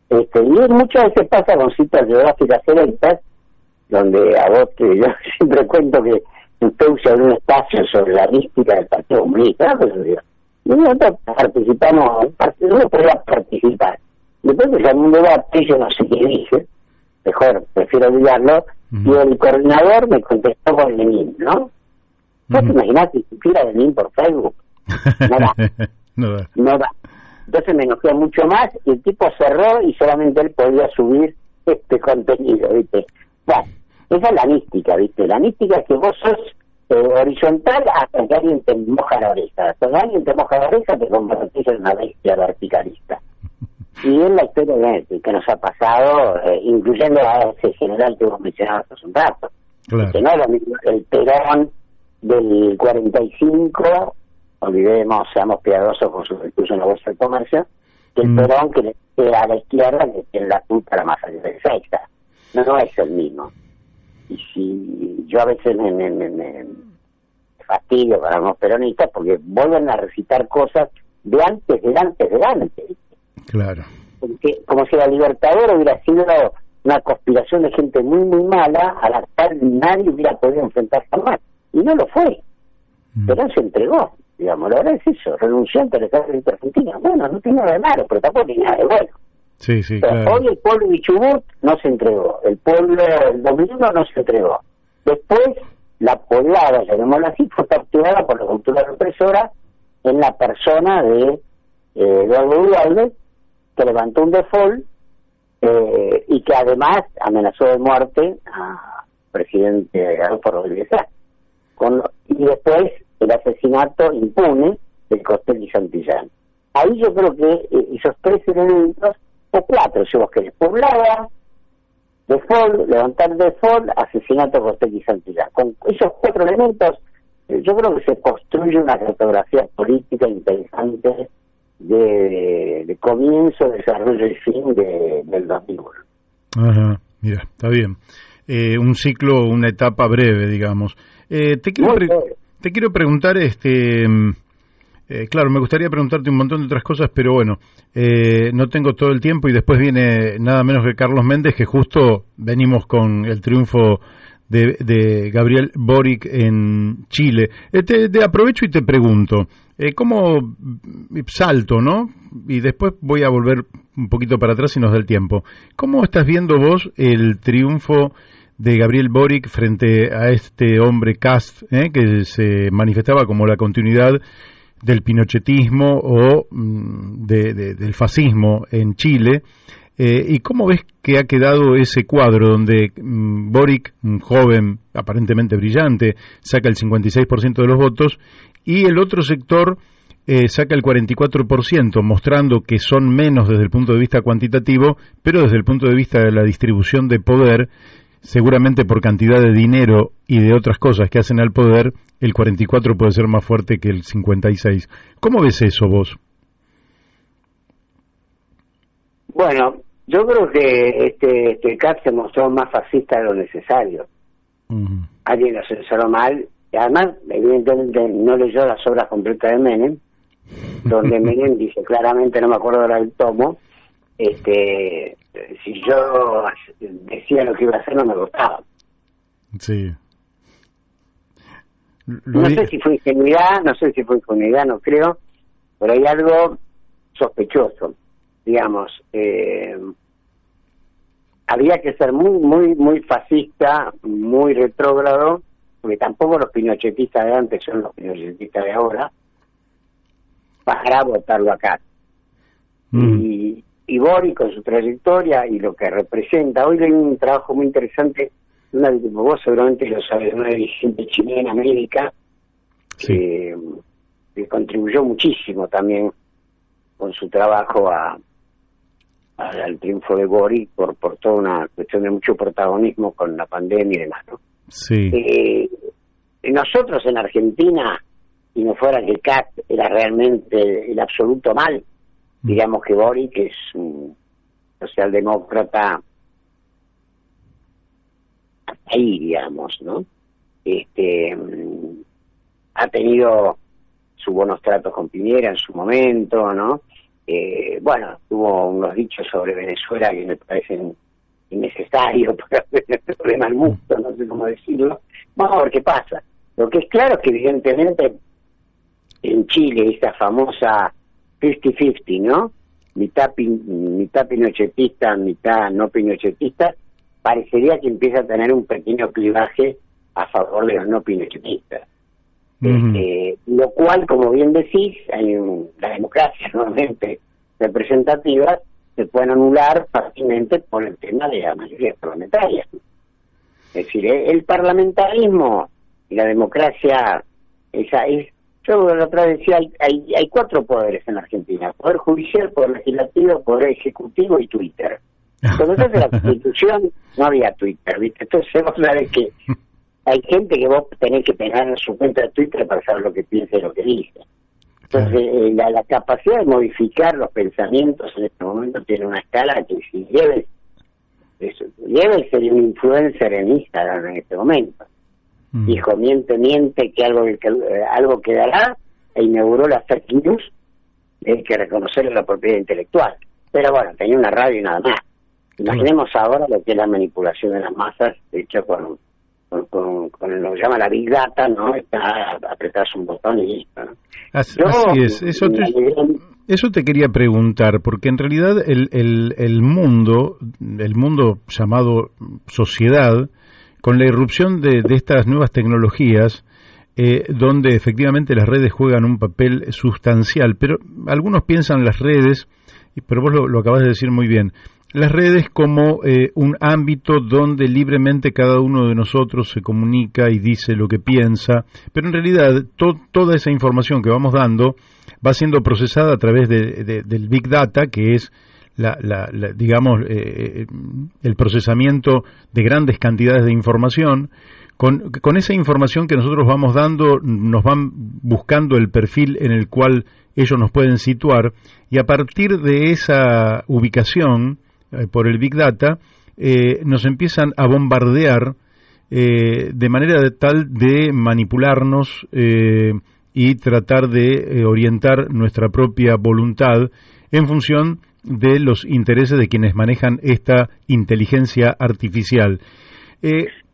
Y muchas veces pasa con citas geográficas selectas, donde a vos, yo siempre cuento que usted usa un espacio sobre la mística del Partido Comunista, y nosotros participamos, uno podría participar. Después que un debate, yo no sé qué dije, mejor, prefiero olvidarlo, y el coordinador me contestó con Lenin, ¿no? ¿Vos te imaginás si supiera Lenin por Facebook? No da. Entonces me enojé mucho más, y el tipo cerró y solamente él podía subir este contenido, ¿viste? Bueno, Esa es la mística, ¿viste? La mística es que vos sos horizontal hasta que alguien te moja la oreja. Hasta que alguien te moja la oreja te convertís en una bestia verticalista. Y es la historia que nos ha pasado, incluyendo a ese general que vos mencionabas hace un rato. Claro. Que no es lo mismo el Perón del 45, olvidemos, seamos piadosos con su discurso en la Bolsa de Comercio, que el Perón que le queda a la izquierda, que tiene la culpa la masa de sexta. No es el mismo. Y si yo a veces me fastidio para los peronistas porque vuelven a recitar cosas de antes. Claro. Porque, como si la Libertadora hubiera sido una conspiración de gente muy, muy mala, a la cual nadie hubiera podido enfrentar jamás. Y no lo fue. Perón se entregó, digamos, la verdad es eso, renunció ante el ejército argentino. Bueno, no tiene nada de malo, pero tampoco tiene nada de bueno. Sí, sí, Pero claro. hoy el pueblo de Chubut no se entregó, el pueblo del domingo no se entregó. Después, la poblada, llamémoslo así, fue capturada por la cultura represora en la persona de Eduardo Duhalde, que levantó un default y que además amenazó de muerte al presidente Adolfo Rodríguez Sá. Y después el asesinato impune de Costello y Santillán. Ahí yo creo que esos tres elementos, o cuatro si vos querés, poblada, default, levantar default, asesinato, Costello y Santillán. Con esos cuatro elementos yo creo que se construye una cartografía política interesante de comienzo, desarrollo y fin del 2001. Ajá, mira, está bien. Un ciclo, una etapa breve, digamos. Te quiero preguntar, claro, me gustaría preguntarte un montón de otras cosas, pero bueno, no tengo todo el tiempo y después viene nada menos que Carlos Méndez, que justo venimos con el triunfo de Gabriel Boric en Chile. Te aprovecho y te pregunto, ¿cómo salto, no? Y después voy a volver un poquito para atrás si nos da el tiempo. ¿Cómo estás viendo vos el triunfo de Gabriel Boric frente a este hombre Kast, que se manifestaba como la continuidad del pinochetismo o del fascismo en Chile? ¿Y cómo ves que ha quedado ese cuadro donde Boric, un joven aparentemente brillante, saca el 56% de los votos y el otro sector saca el 44%, mostrando que son menos desde el punto de vista cuantitativo, pero desde el punto de vista de la distribución de poder, seguramente por cantidad de dinero y de otras cosas que hacen al poder, el 44 puede ser más fuerte que el 56. ¿Cómo ves eso vos? Bueno, yo creo que este CAP se mostró más fascista de lo necesario. Alguien lo asesoró mal, y además, evidentemente, no leyó las obras completas de Menem, donde Menem dice claramente, no me acuerdo ahora del tomo, si yo decía lo que iba a hacer no me gustaba. Sí. No sé si fue ingenuidad, no creo, pero hay algo sospechoso, digamos. Había que ser muy fascista, muy retrógrado, porque tampoco los pinochetistas de antes son los pinochetistas de ahora, para votarlo acá. Y Boric, con su trayectoria y lo que representa, hoy leí un trabajo muy interesante de una, vos seguramente lo sabes, una dirigente chilena en América, que contribuyó muchísimo también con su trabajo al triunfo de Boric por toda una cuestión de mucho protagonismo con la pandemia y demás, ¿no? Sí. Nosotros en Argentina, si no fuera que CAT era realmente el absoluto mal, digamos que Boric es un socialdemócrata ahí, digamos, ¿no? Ha tenido sus buenos tratos con Piñera en su momento, ¿no? Bueno, tuvo unos dichos sobre Venezuela que me parecen innecesarios para el problema del mundo, no sé cómo decirlo. Vamos a ver qué pasa. Lo que es claro es que evidentemente en Chile esta famosa 50-50, ¿no? Mitad pinochetista, mitad no pinochetista, parecería que empieza a tener un pequeño clivaje a favor de los no pinochetistas. Lo cual, como bien decís, la democracia normalmente representativa se pueden anular fácilmente por el tema de la mayoría parlamentaria. Es decir, el parlamentarismo y la democracia, yo la otra vez decía, hay 4 poderes en Argentina: poder judicial, poder legislativo, poder ejecutivo y Twitter. Cuando se hace la Constitución no había Twitter, ¿viste? Entonces vos sabés que hay gente que vos tenés que pegar en su cuenta de Twitter para saber lo que piensa y lo que dice. Entonces la capacidad de modificar los pensamientos en este momento tiene una escala que si Goebbels sería un influencer en Instagram en este momento. Dijo, miente, que algo quedará, e inauguró la fake news. Hay que reconocerle la propiedad intelectual. Pero bueno, tenía una radio y nada más. Imaginemos ahora lo que es la manipulación de las masas, hecho con lo que llama la Big Data, ¿no? Está apretas un botón y listo, ¿no? Así es. Eso te quería preguntar, porque en realidad el mundo llamado sociedad, con la irrupción de estas nuevas tecnologías, donde efectivamente las redes juegan un papel sustancial, pero algunos piensan las redes, pero vos lo acabas de decir muy bien, las redes como un ámbito donde libremente cada uno de nosotros se comunica y dice lo que piensa, pero en realidad toda esa información que vamos dando va siendo procesada a través del Big Data, que es digamos el procesamiento de grandes cantidades de información. Con esa información que nosotros vamos dando, nos van buscando el perfil en el cual ellos nos pueden situar, y a partir de esa ubicación por el Big Data, nos empiezan a bombardear de manera tal de manipularnos y tratar de orientar nuestra propia voluntad en función de los intereses de quienes manejan esta inteligencia artificial.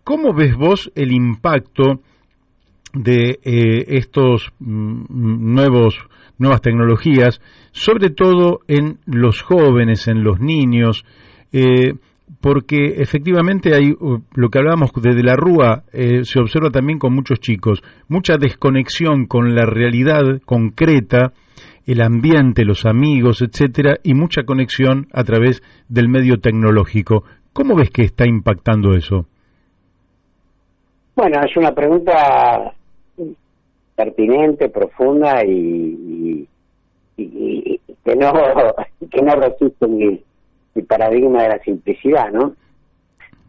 ¿Cómo ves vos el impacto de estos nuevas tecnologías, sobre todo en los jóvenes, en los niños? Porque efectivamente hay lo que hablábamos de la Rúa, se observa también con muchos chicos, mucha desconexión con la realidad concreta, el ambiente, los amigos, etcétera, y mucha conexión a través del medio tecnológico. ¿Cómo ves que está impactando eso? Bueno, es una pregunta pertinente, profunda y que no resiste mi paradigma de la simplicidad, ¿no?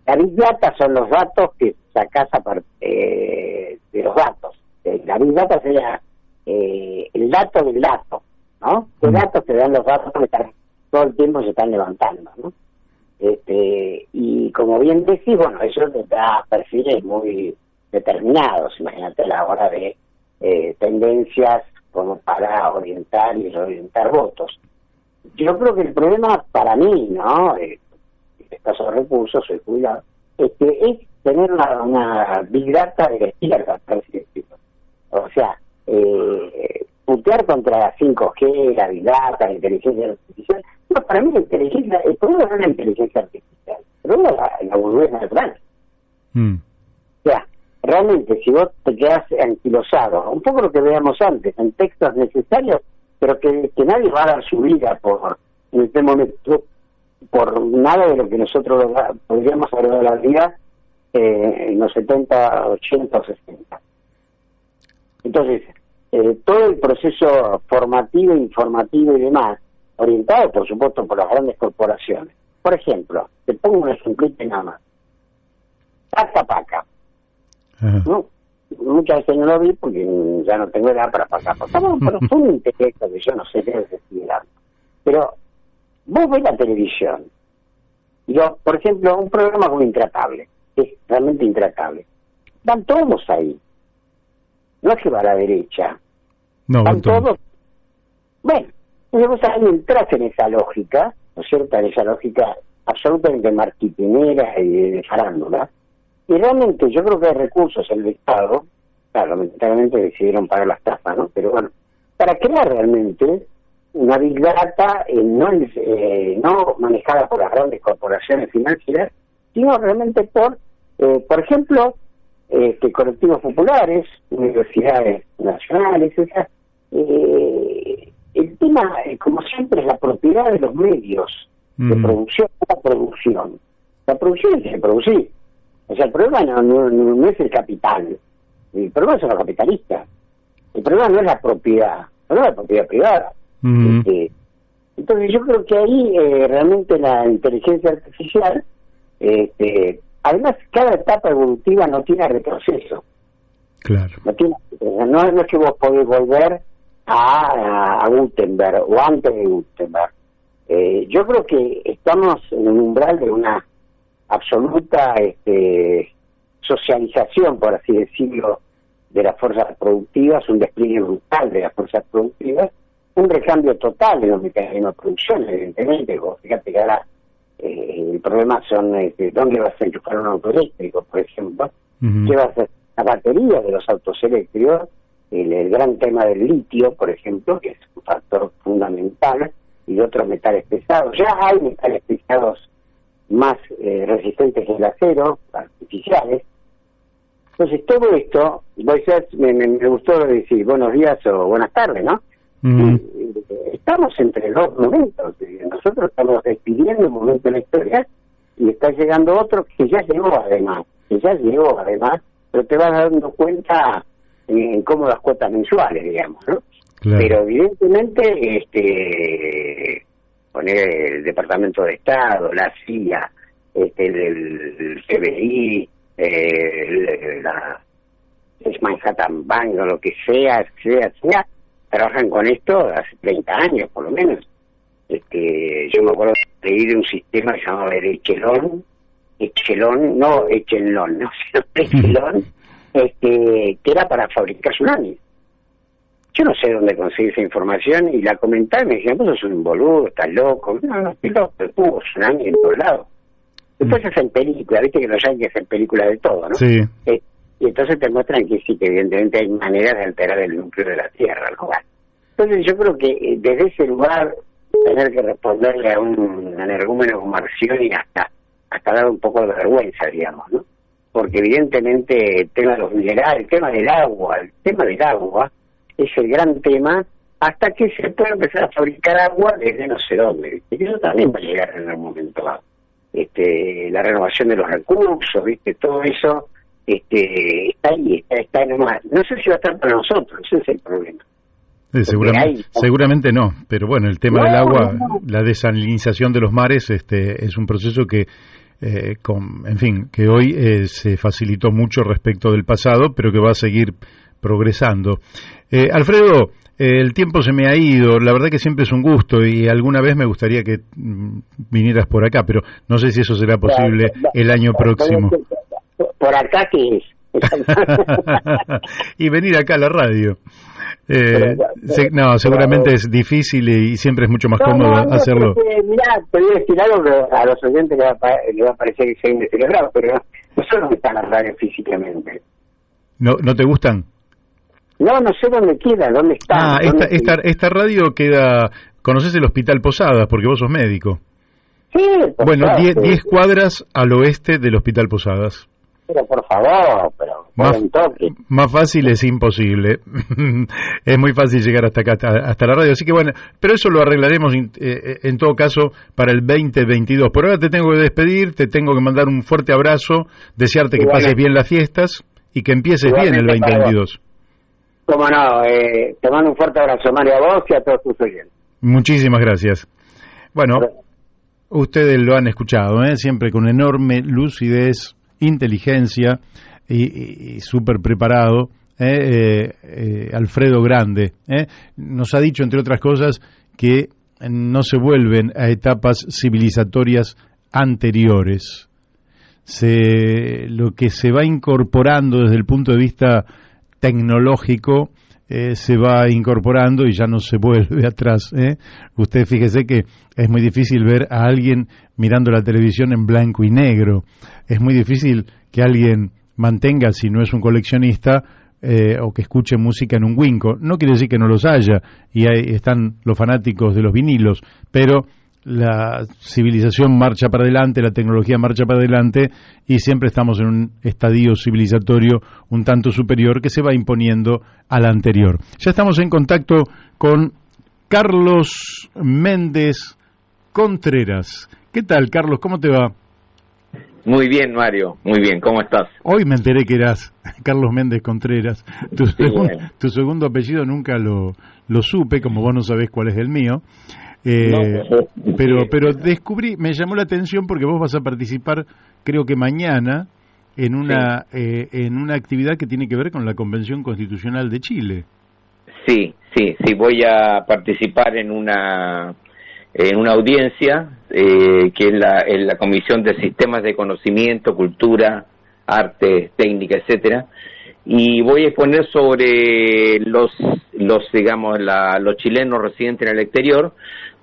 La Big Data son los datos que sacás de los datos. La Big Data sería el dato del dato, ¿no? ¿Qué datos te dan los datos que todo el tiempo se están levantando, ¿no? Y como bien decís, bueno, eso te da perfiles muy determinados. Imagínate a la hora de tendencias como para orientar y reorientar votos. Yo creo que el problema para mí, ¿no? Escasos recursos, soy jubilado, es tener una Big Data de la izquierda, por así decirlo. O sea, putear contra la 5G, la Big Data, la inteligencia artificial. No, para mí el problema no es la inteligencia artificial, el problema es la burbuja natural. O sea, realmente si vos te quedás anquilosado, un poco lo que veíamos antes, en textos necesarios, pero que nadie va a dar su vida en este momento por nada de lo que nosotros podríamos haber dado la vida en los 70, 80 o 60. Entonces, todo el proceso formativo, informativo y demás, orientado por supuesto por las grandes corporaciones. Por ejemplo, te pongo un ejemplito nada más. Paca. ¿No? Muchas veces no lo vi porque ya no tengo edad para pasar. Pero fue un intelecto que yo no sé qué decir. Pero vos ves la televisión. Yo, por ejemplo, un programa como Intratable, que es realmente intratable. Van todos ahí. No es que va a la derecha. No, van todos. Bueno, vos entras en esa lógica, ¿no es cierto? En esa lógica absolutamente marketinera y de farándula. Y realmente yo creo que hay recursos en el Estado, claro, lamentablemente decidieron pagar las tasas, ¿no? Pero bueno, para crear realmente una Big Data no manejada por las grandes corporaciones financieras, sino realmente por ejemplo, colectivos populares, universidades nacionales, el tema, como siempre, es la propiedad de los medios de producción. La producción hay que producir. O sea, el problema no es el capital, el problema son los capitalistas, el problema no es la propiedad, el problema es la propiedad privada. Entonces yo creo que ahí realmente la inteligencia artificial, además cada etapa evolutiva no tiene retroceso. Claro. No es que vos podés volver a Gutenberg o antes de Gutenberg. Yo creo que estamos en un umbral de una absoluta socialización, por así decirlo, de las fuerzas productivas, un despliegue brutal de las fuerzas productivas, un recambio total de los mecanismos de producción, evidentemente. Fíjate que ahora el problema son dónde vas a enchufar un auto eléctrico, por ejemplo, qué va a hacer la batería de los autos eléctricos, el gran tema del litio, por ejemplo, que es un factor fundamental, y de otros metales pesados. Ya hay metales pesados más resistentes que el acero, artificiales. Entonces todo esto, me gustó decir buenos días o buenas tardes, ¿no? Estamos entre dos momentos. Nosotros estamos despidiendo un momento de la historia y está llegando otro que ya llegó además, pero te vas dando cuenta en cómodas cuotas mensuales, digamos, ¿no? Claro. Pero evidentemente poner el Departamento de Estado, la CIA, el FBI, la Manhattan Bank o lo que sea, trabajan con esto hace 30 años por lo menos. Yo me acuerdo de ir de un sistema que se llamaba Echelon, no Echelon, no, sino Echelon, que era para fabricar tsunamis. Yo no sé dónde conseguí esa información y la comentaba y me decían, vos sos un boludo, estás loco. No, estoy loco, hubo tsunami en todos lados. Después hacen películas, viste que los yankees hacen películas de todo, ¿no? Sí. Y entonces te muestran que sí, que evidentemente hay maneras de alterar el núcleo de la Tierra, ¿no? Entonces yo creo que desde ese lugar tener que responderle a un energúmeno como Marcioni hasta dar un poco de vergüenza, digamos, ¿no? Porque evidentemente el tema de los minerales, el tema del agua es el gran tema, hasta que se puede empezar a fabricar agua desde no sé dónde, ¿viste? Que eso también va a llegar en algún momento dado. La renovación de los recursos, ¿viste? Todo eso está ahí, está nomás. No sé si va a estar para nosotros, ese es el problema. Seguramente no, pero bueno, el tema del agua, la desalinización de los mares, es un proceso que, que hoy se facilitó mucho respecto del pasado, pero que va a seguir progresando. Alfredo, el tiempo se me ha ido, la verdad que siempre es un gusto y alguna vez me gustaría que vinieras por acá, pero no sé si eso será posible el año próximo. ¿Por acá qué es? Y venir acá a la radio. Seguramente es difícil y siempre es mucho más cómodo hacerlo. Mirá, te voy a decir algo que a los oyentes le va a parecer que soy indescelebrado, pero no sé dónde están las radios físicamente. ¿No te gustan? No sé dónde queda, dónde está. Esta radio queda... ¿Conoces el Hospital Posadas? Porque vos sos médico. Sí. Bueno, 10 cuadras al oeste del Hospital Posadas. Pero por favor, más fácil es imposible. Es muy fácil llegar hasta acá, hasta la radio. Así que bueno, pero eso lo arreglaremos en todo caso para el 2022. Por ahora te tengo que despedir, te tengo que mandar un fuerte abrazo, desearte que pases bien las fiestas y que empieces bien el 2022. Cómo no, te mando un fuerte abrazo, Mario, a vos y a todos tus oyentes. Muchísimas gracias. Bueno, ustedes lo han escuchado, siempre con enorme lucidez, inteligencia y súper preparado, Alfredo Grande. Nos ha dicho, entre otras cosas, que no se vuelven a etapas civilizatorias anteriores. Lo que se va incorporando desde el punto de vista tecnológico se va incorporando y ya no se vuelve atrás. Usted fíjese que es muy difícil ver a alguien mirando la televisión en blanco y negro. Es muy difícil que alguien mantenga, si no es un coleccionista, o que escuche música en un Winco. No quiere decir que no los haya, y ahí están los fanáticos de los vinilos, pero la civilización marcha para adelante, la tecnología marcha para adelante, y siempre estamos en un estadio civilizatorio un tanto superior que se va imponiendo al anterior. Ya estamos en contacto con Carlos Méndez Contreras. ¿Qué tal, Carlos? ¿Cómo te va? Muy bien, Mario. Muy bien. ¿Cómo estás? Hoy me enteré que eras Carlos Méndez Contreras. Bueno. Tu segundo apellido nunca lo supe, como vos no sabés cuál es el mío. Pero descubrí, me llamó la atención porque vos vas a participar, creo que mañana, en una actividad que tiene que ver con la Convención Constitucional de Chile. Sí, voy a participar en una audiencia que es la Comisión de Sistemas de Conocimiento, Cultura, Arte, Técnica, etcétera, y voy a exponer sobre los chilenos residentes en el exterior,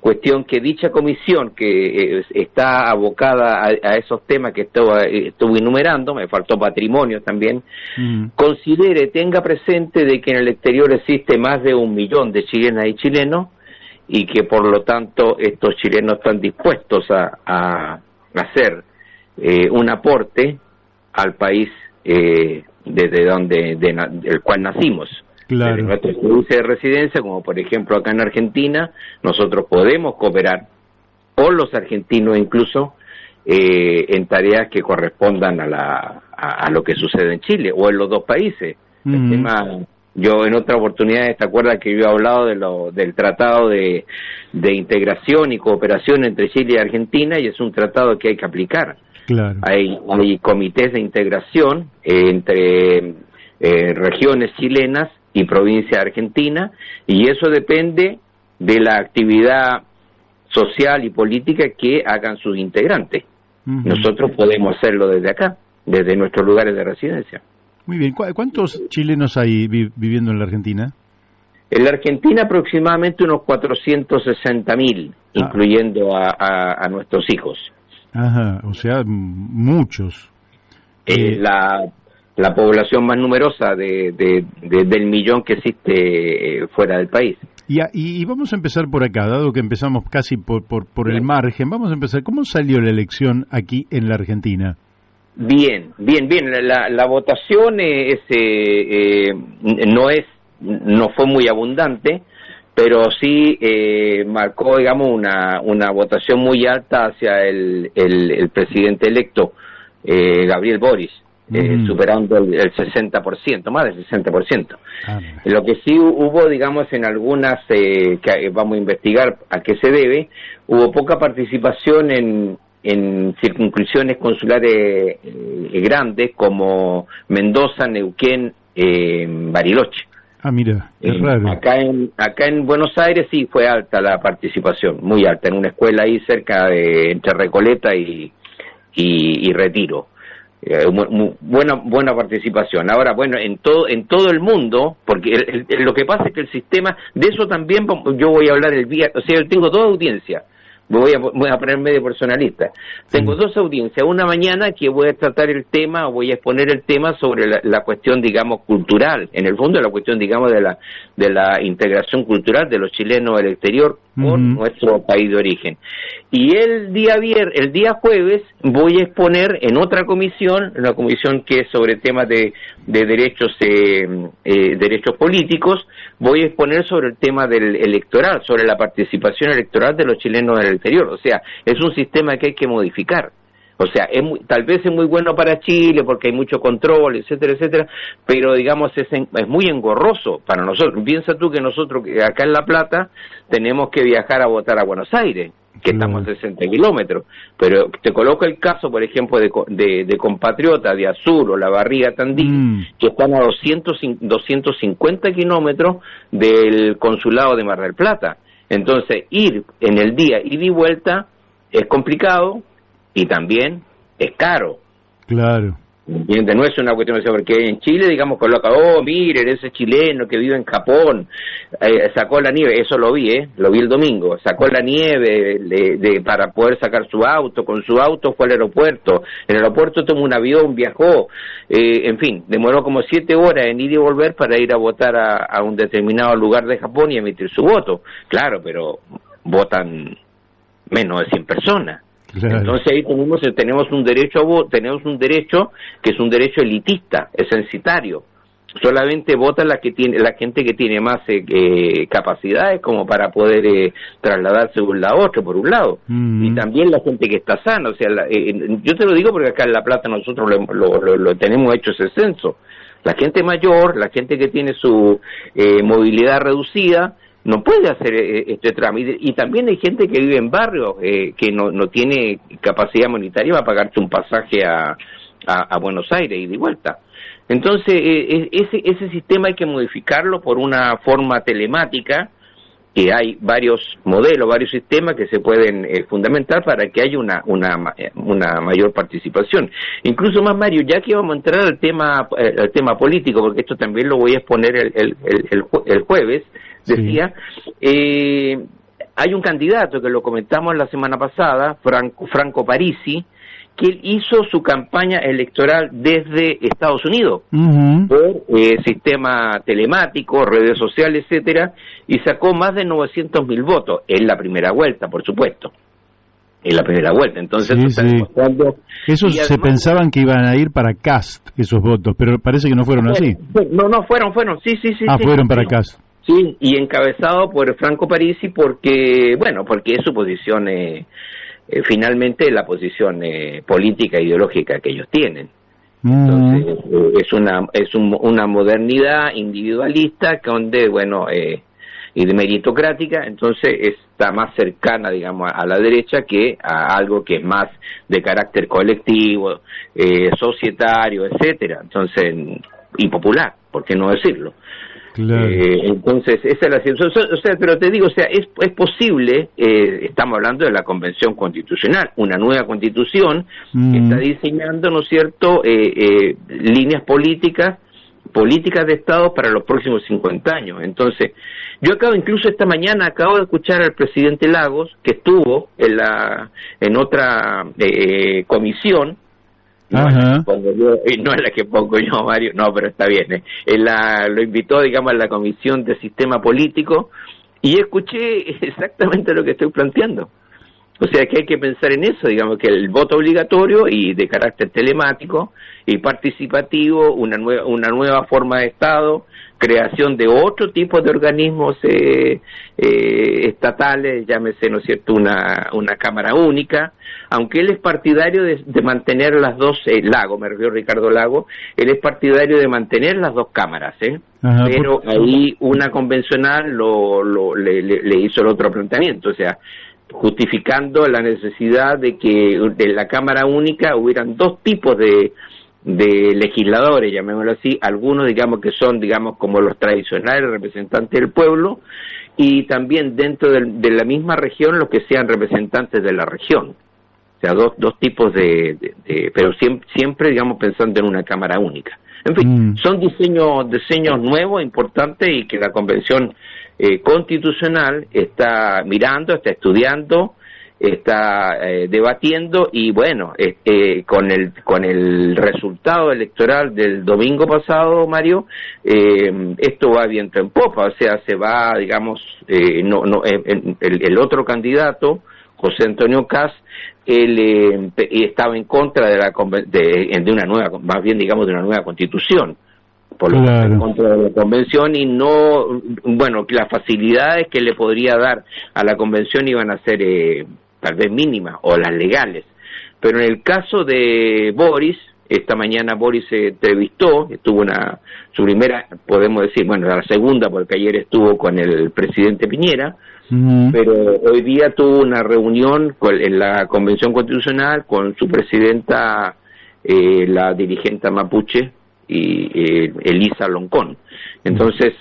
cuestión que dicha comisión que está abocada a esos temas que estuve enumerando, me faltó patrimonio también, tenga presente de que en el exterior existe más de 1 millón de chilenas y chilenos, y que por lo tanto estos chilenos están dispuestos a hacer un aporte al país desde del cual nacimos. Claro. Desde nuestro país de residencia, como por ejemplo acá en Argentina, nosotros podemos cooperar con los argentinos incluso en tareas que correspondan a lo que sucede en Chile o en los dos países. El tema, yo en otra oportunidad, ¿te acuerdas que yo he hablado del tratado de integración y cooperación entre Chile y Argentina? Y es un tratado que hay que aplicar. Claro. Hay comités de integración entre regiones chilenas y provincia argentina, y eso depende de la actividad social y política que hagan sus integrantes. Nosotros podemos hacerlo desde acá, desde nuestros lugares de residencia. Muy bien. ¿Cuántos chilenos hay viviendo en la Argentina? En la Argentina aproximadamente unos 460.000, incluyendo a nuestros hijos. Ajá, o sea, muchos. La población más numerosa del millón que existe fuera del país. Y vamos a empezar por acá, dado que empezamos casi por el margen, vamos a empezar. ¿Cómo salió la elección aquí en la Argentina? Bien. La votación no fue muy abundante, pero sí marcó, digamos, una votación muy alta hacia el presidente electo, Gabriel Boric. Superando el 60%, más del 60%. Lo que sí hubo, digamos, en algunas que vamos a investigar a qué se debe, hubo poca participación en circunscripciones consulares grandes como Mendoza, Neuquén, Bariloche. Mira, es raro. Acá en Buenos Aires sí fue alta la participación, muy alta, en una escuela ahí cerca entre Recoleta y Retiro. Buena participación. Ahora, bueno, en todo el mundo, porque lo que pasa es que el sistema, de eso también yo voy a hablar el día, o sea, yo tengo 2 audiencias, voy a poner medio personalista. Tengo 2 audiencias, una mañana que voy a tratar el tema, voy a exponer el tema sobre la cuestión, digamos, cultural, en el fondo la cuestión, digamos, de la integración cultural de los chilenos del exterior con nuestro país de origen. Y el día jueves voy a exponer en otra comisión, una comisión que es sobre temas de derechos políticos, voy a exponer sobre el tema del electoral, sobre la participación electoral de los chilenos en el exterior. O sea, es un sistema que hay que modificar. O sea, tal vez es muy bueno para Chile porque hay mucho control, etcétera, etcétera, pero digamos es muy engorroso para nosotros. Piensa tú que nosotros acá en La Plata tenemos que viajar a votar a Buenos Aires, que estamos a 60 kilómetros, pero te coloco el caso, por ejemplo, de compatriotas de Azul o La Barriga, Tandil, que están a 250 kilómetros del consulado de Mar del Plata. Entonces, ir en el día ida y vuelta es complicado y también es caro. Claro. ¿Entiendes? No es una cuestión de porque en Chile, digamos, coloca, miren, ese chileno que vive en Japón, sacó la nieve, eso lo vi el domingo, sacó la nieve para poder sacar su auto, con su auto fue al aeropuerto, en el aeropuerto tomó un avión, viajó, en fin, demoró como 7 horas en ir y volver para ir a votar a un determinado lugar de Japón y emitir su voto. Claro, pero votan menos de 100 personas. Claro. Entonces ahí tenemos un derecho que es un derecho elitista, es censitario. solamente vota la gente que tiene más capacidades como para poder trasladarse de un lado a otro, por un lado, y también la gente que está sana. O sea, yo te lo digo porque acá en La Plata nosotros lo tenemos hecho ese censo. La gente mayor, la gente que tiene su movilidad reducida, no puede hacer este trámite, y también hay gente que vive en barrios que no tiene capacidad monetaria para pagarse un pasaje a Buenos Aires y de vuelta. Entonces, ese sistema hay que modificarlo por una forma telemática, que hay varios modelos, varios sistemas que se pueden fundamentar para que haya una mayor participación. Incluso más, Mario, ya que vamos a entrar al tema político, porque esto también lo voy a exponer el jueves, decía, hay un candidato que lo comentamos la semana pasada, Franco Parisi, que él hizo su campaña electoral desde Estados Unidos, por sistema telemático, redes sociales, etcétera, y sacó más de 900.000 votos en la primera vuelta, por supuesto. En la primera vuelta, entonces esos se pensaban que iban a ir para Cast, esos votos, pero parece que no fueron así. No, fueron, sí. Fueron para Cast. Sí, y encabezado por Franco Parisi porque es su posición, finalmente la posición política e ideológica que ellos tienen. Entonces, es una modernidad individualista donde, y de meritocrática, entonces está más cercana, digamos, a la derecha que a algo que es más de carácter colectivo, societario, etcétera, entonces, y popular, ¿por qué no decirlo? Claro. Entonces, esa es la situación. O sea, pero te digo, es posible, estamos hablando de la Convención Constitucional, una nueva Constitución que está diseñando, ¿no es cierto?, líneas políticas de Estado para los próximos 50 años. Entonces, yo incluso esta mañana acabo de escuchar al presidente Lagos, que estuvo en otra comisión, no es la que pongo yo, Mario, no, pero está bien. Lo invitó, digamos, a la Comisión de Sistema Político, y escuché exactamente lo que estoy planteando. O sea, que hay que pensar en eso, digamos, que el voto obligatorio y de carácter telemático y participativo, una nueva forma de Estado, creación de otro tipo de organismos estatales, llámese, ¿no es cierto?, una Cámara Única, aunque él es partidario de mantener las dos, Lago, me refiero a Ricardo Lago, él es partidario de mantener las dos cámaras, pero ahí una convencional le hizo el otro planteamiento, o sea, justificando la necesidad de que en la Cámara Única hubieran dos tipos de legisladores, llamémoslo así, algunos, digamos, que son, digamos, como los tradicionales representantes del pueblo, y también dentro de la misma región los que sean representantes de la región. O sea, dos tipos pero siempre, digamos, pensando en una Cámara Única. En fin, son diseños nuevos, importantes, y que la Convención Constitucional está mirando, está estudiando, está debatiendo, y con el resultado electoral del domingo pasado, Mario, esto va viento en popa. O sea, se va, digamos, el otro candidato, José Antonio Kast, él estaba en contra de una nueva, más bien, digamos, de una nueva constitución, por lo tanto, en contra de la convención, y no, las facilidades que le podría dar a la convención iban a ser tal vez mínimas, o las legales. Pero en el caso de Boris, esta mañana Boris se entrevistó, tuvo su primera, podemos decir, la segunda, porque ayer estuvo con el presidente Piñera, pero hoy día tuvo una reunión en la Convención Constitucional con su presidenta, la dirigente mapuche, y Elisa Loncón. Entonces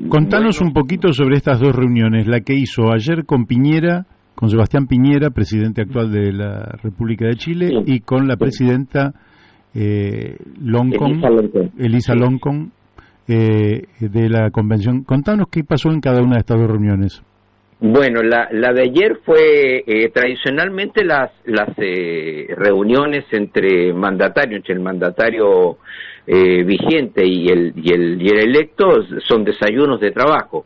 Contanos un poquito sobre estas dos reuniones, la que hizo ayer con Piñera, con Sebastián Piñera, presidente actual de la República de Chile, y con la presidenta Elisa Loncón, de la Convención. Contanos qué pasó en cada una de estas dos reuniones. Bueno, la de ayer fue tradicionalmente las reuniones entre el mandatario vigente y el electo son desayunos de trabajo,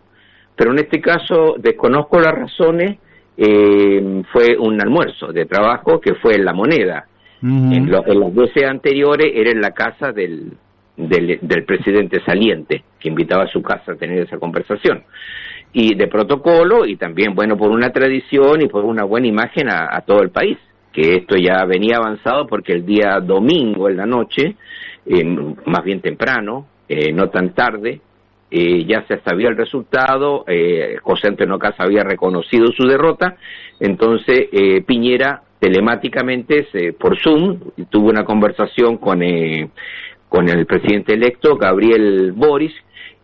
pero en este caso desconozco las razones. Fue un almuerzo de trabajo que fue en La Moneda. En las veces anteriores era en la casa del del presidente saliente, que invitaba a su casa a tener esa conversación. Y de protocolo, y también, bueno, por una tradición y por una buena imagen a todo el país, que esto ya venía avanzado porque el día domingo en la noche, más bien temprano, no tan tarde, ya se sabía el resultado. José Antonio Caz había reconocido su derrota, entonces Piñera telemáticamente por Zoom tuvo una conversación con el presidente electo Gabriel Boric,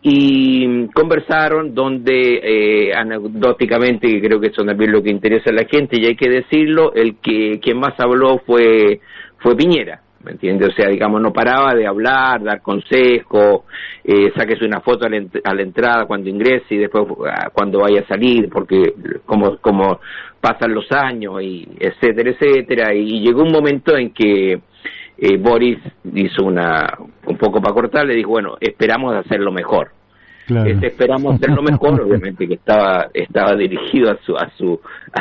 y conversaron donde anecdóticamente, que creo que eso también es lo que interesa a la gente y hay que decirlo, quien más habló fue Piñera, ¿me entiendes? O sea, digamos, no paraba de hablar, dar consejos, sáquese una foto a la entrada cuando ingrese y después cuando vaya a salir, porque como pasan los años, y etcétera, etcétera, y llegó un momento en que Boris hizo un poco para cortar, le dijo, bueno, esperamos hacerlo mejor. Claro. Esperamos hacerlo mejor, obviamente que estaba dirigido a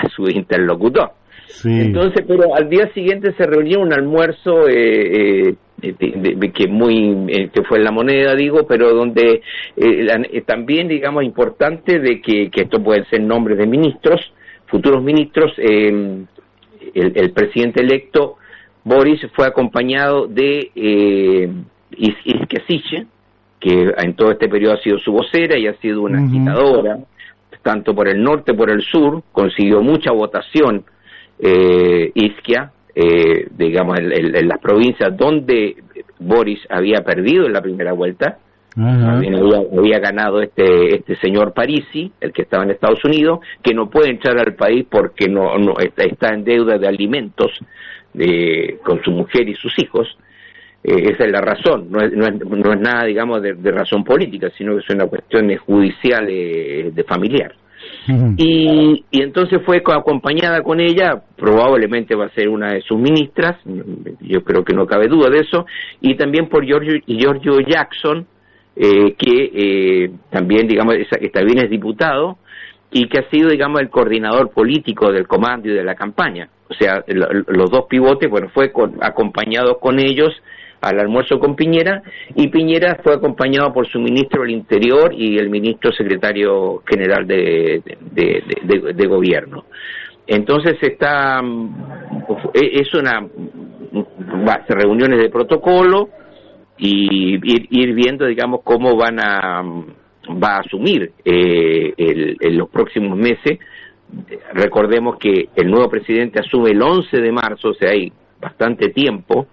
su interlocutor. Sí. Entonces, pero al día siguiente se reunió un almuerzo que fue en La Moneda, digo, pero donde también, digamos, importante de que esto pueden ser nombres de ministros, futuros ministros. El presidente electo Boris fue acompañado de Isquia Siche, que en todo este periodo ha sido su vocera y ha sido una agitadora, tanto por el norte como por el sur, consiguió mucha votación Isquia, digamos, en las provincias donde Boris había perdido en la primera vuelta. También había ganado este señor Parisi, el que estaba en Estados Unidos, que no puede entrar al país porque no está en deuda de alimentos con su mujer y sus hijos. Esa es la razón, no es nada, digamos, de razón política, sino que es una cuestión judicial, de familiar. Y entonces fue acompañada con ella, probablemente va a ser una de sus ministras, yo creo que no cabe duda de eso, y también por Giorgio Jackson, que también, digamos, también es diputado, y que ha sido, digamos, el coordinador político del comando y de la campaña. O sea, los dos pivotes, bueno, fue acompañado con ellos al almuerzo con Piñera, y Piñera fue acompañado por su ministro del Interior y el ministro secretario general de gobierno. Entonces reuniones de protocolo y ir viendo, digamos, cómo va a asumir en los próximos meses. Recordemos que el nuevo presidente asume el 11 de marzo, o sea, hay bastante tiempo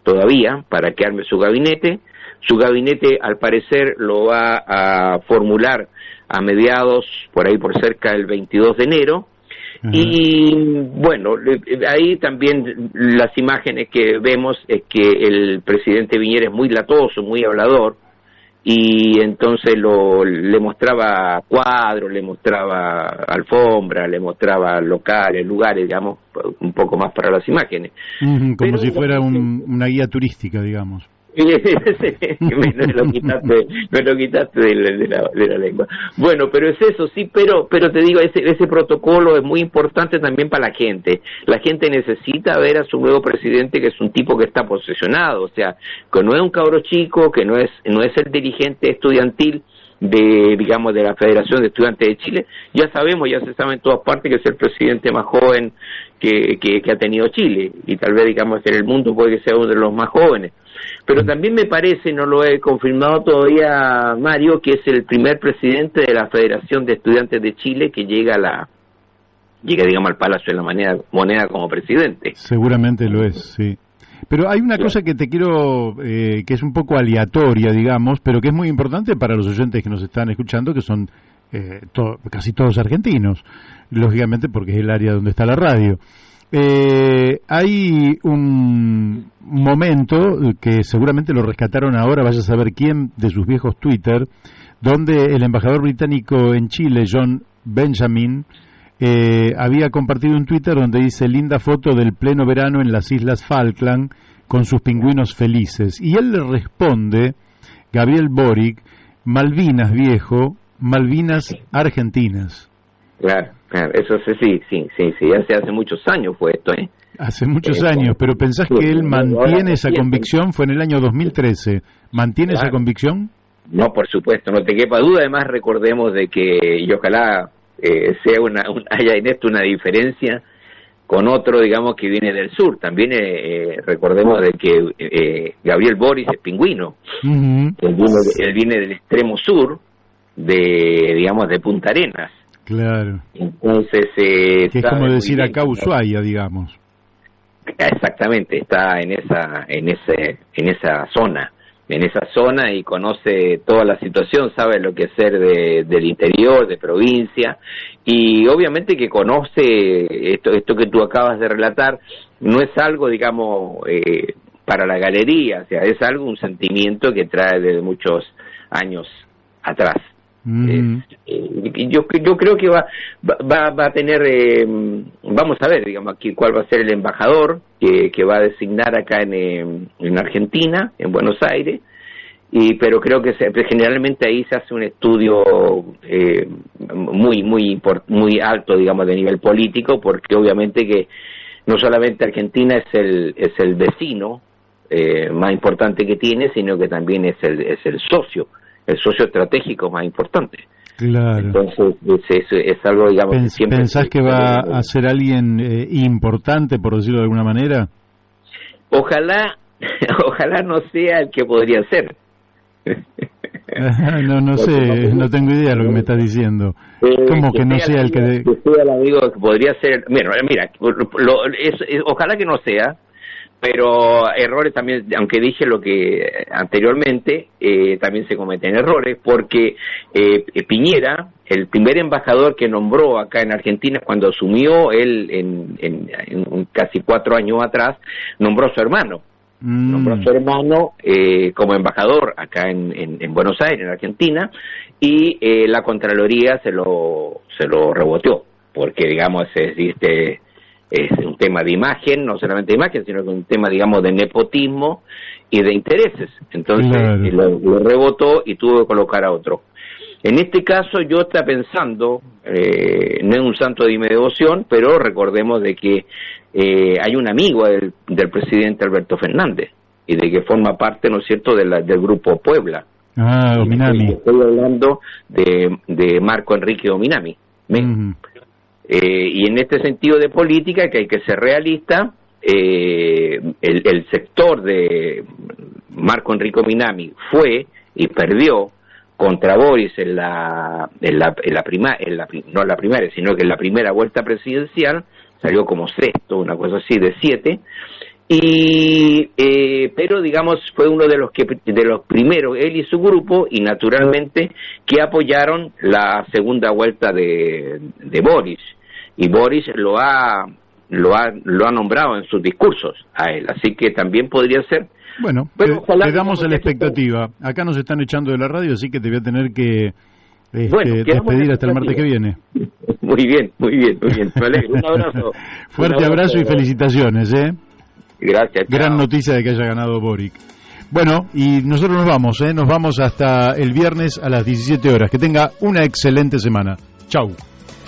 todavía para que arme su gabinete. Su gabinete, al parecer, lo va a formular a mediados, por cerca del 22 de enero. Y bueno, ahí también las imágenes que vemos es que el presidente Piñera es muy latoso, muy hablador, y entonces le mostraba cuadros, le mostraba alfombra, le mostraba locales, lugares, digamos, un poco más para las imágenes. Como si fuera una guía turística, digamos. me lo quitaste de la lengua. Bueno, pero es eso, sí, pero te digo, ese protocolo es muy importante también para la gente. La gente necesita ver a su nuevo presidente, que es un tipo que está posesionado, o sea, que no es un cabro chico, que no es el dirigente estudiantil de la Federación de Estudiantes de Chile. Ya se sabe en todas partes que es el presidente más joven que ha tenido Chile, y tal vez, digamos, en el mundo puede que sea uno de los más jóvenes. Pero también me parece, no lo he confirmado todavía, Mario, que es el primer presidente de la Federación de Estudiantes de Chile que llega, digamos, al Palacio de la Moneda como presidente. Seguramente lo es, sí. Pero hay una cosa que te quiero, que es un poco aleatoria, digamos, pero que es muy importante para los oyentes que nos están escuchando, que son casi todos argentinos, lógicamente porque es el área donde está la radio. Hay un momento que seguramente lo rescataron ahora, vaya a saber quién, de sus viejos Twitter, donde el embajador británico en Chile, John Benjamin, había compartido un Twitter donde dice: linda foto del pleno verano en las Islas Falkland con sus pingüinos felices. Y él le responde, Gabriel Boric: Malvinas, viejo, Malvinas Argentinas. Claro, eso sí, hace muchos años fue esto, Hace muchos años, pero ¿pensás que él mantiene esa convicción? Fue en el año 2013. ¿Mantiene esa convicción? No, por supuesto, no te quepa duda. Además, recordemos de que, y ojalá sea haya en esto una diferencia con otro, digamos, que viene del sur. También recordemos de que Gabriel Boric es pingüino. Él viene del extremo sur, digamos, de Punta Arenas. Claro. Entonces, que es como decir acá Ushuaia, digamos. Exactamente, está en esa zona y conoce toda la situación, sabe lo que es ser del interior, de provincia, y obviamente que conoce esto que tú acabas de relatar. No es algo, digamos, para la galería, o sea, es un sentimiento que trae desde muchos años atrás. Yo creo que va a tener, vamos a ver, digamos, aquí cuál va a ser el embajador que va a designar acá en Argentina, en Buenos Aires, pero creo que generalmente ahí se hace un estudio muy alto, digamos, de nivel político, porque obviamente que no solamente Argentina es el vecino más importante que tiene, sino que también es el socio estratégico más importante. Claro. Entonces es algo, digamos, que siempre... ¿Pensás que va a ser alguien importante, por decirlo de alguna manera? Ojalá no sea el que podría ser. No sé, no tengo idea de lo que me estás diciendo. ¿Cómo que no sea el que sea el amigo que podría ser? Mira, ojalá que no sea, pero errores también, aunque dije lo que anteriormente, también se cometen errores, porque Piñera, el primer embajador que nombró acá en Argentina, cuando asumió él en casi 4 años atrás, nombró a su hermano. Nombró a su hermano como embajador acá en Buenos Aires, en Argentina, y la Contraloría se lo reboteó, porque, digamos, es un tema de imagen, no solamente de imagen, sino que un tema, digamos, de nepotismo y de intereses. Entonces, claro, lo rebotó y tuvo que colocar a otro. En este caso, yo estaba pensando, no es un santo de mi devoción, pero recordemos de que hay un amigo del presidente Alberto Fernández, y de que forma parte, ¿no es cierto?, del grupo Puebla. Ominami. Estoy hablando de Marco Enrique Ominami. Y en este sentido de política, que hay que ser realista, el sector de Marco Enrique Ominami fue y perdió contra Boris no la primaria, sino que en la primera vuelta presidencial salió como sexto, una cosa así, de 7, pero digamos fue uno de los primeros, él y su grupo, y naturalmente que apoyaron la segunda vuelta de Boris, y Boris lo ha nombrado en sus discursos a él, así que también podría ser. Bueno, te damos a la expectativa. Acá nos están echando de la radio, así que te voy a tener que despedir hasta el martes que viene. Muy bien. Un abrazo. Fuerte abrazo y felicitaciones, Gracias. Gran noticia de que haya ganado Boric. Bueno, y nosotros nos vamos hasta el viernes a las 17 horas. Que tenga una excelente semana. Chau.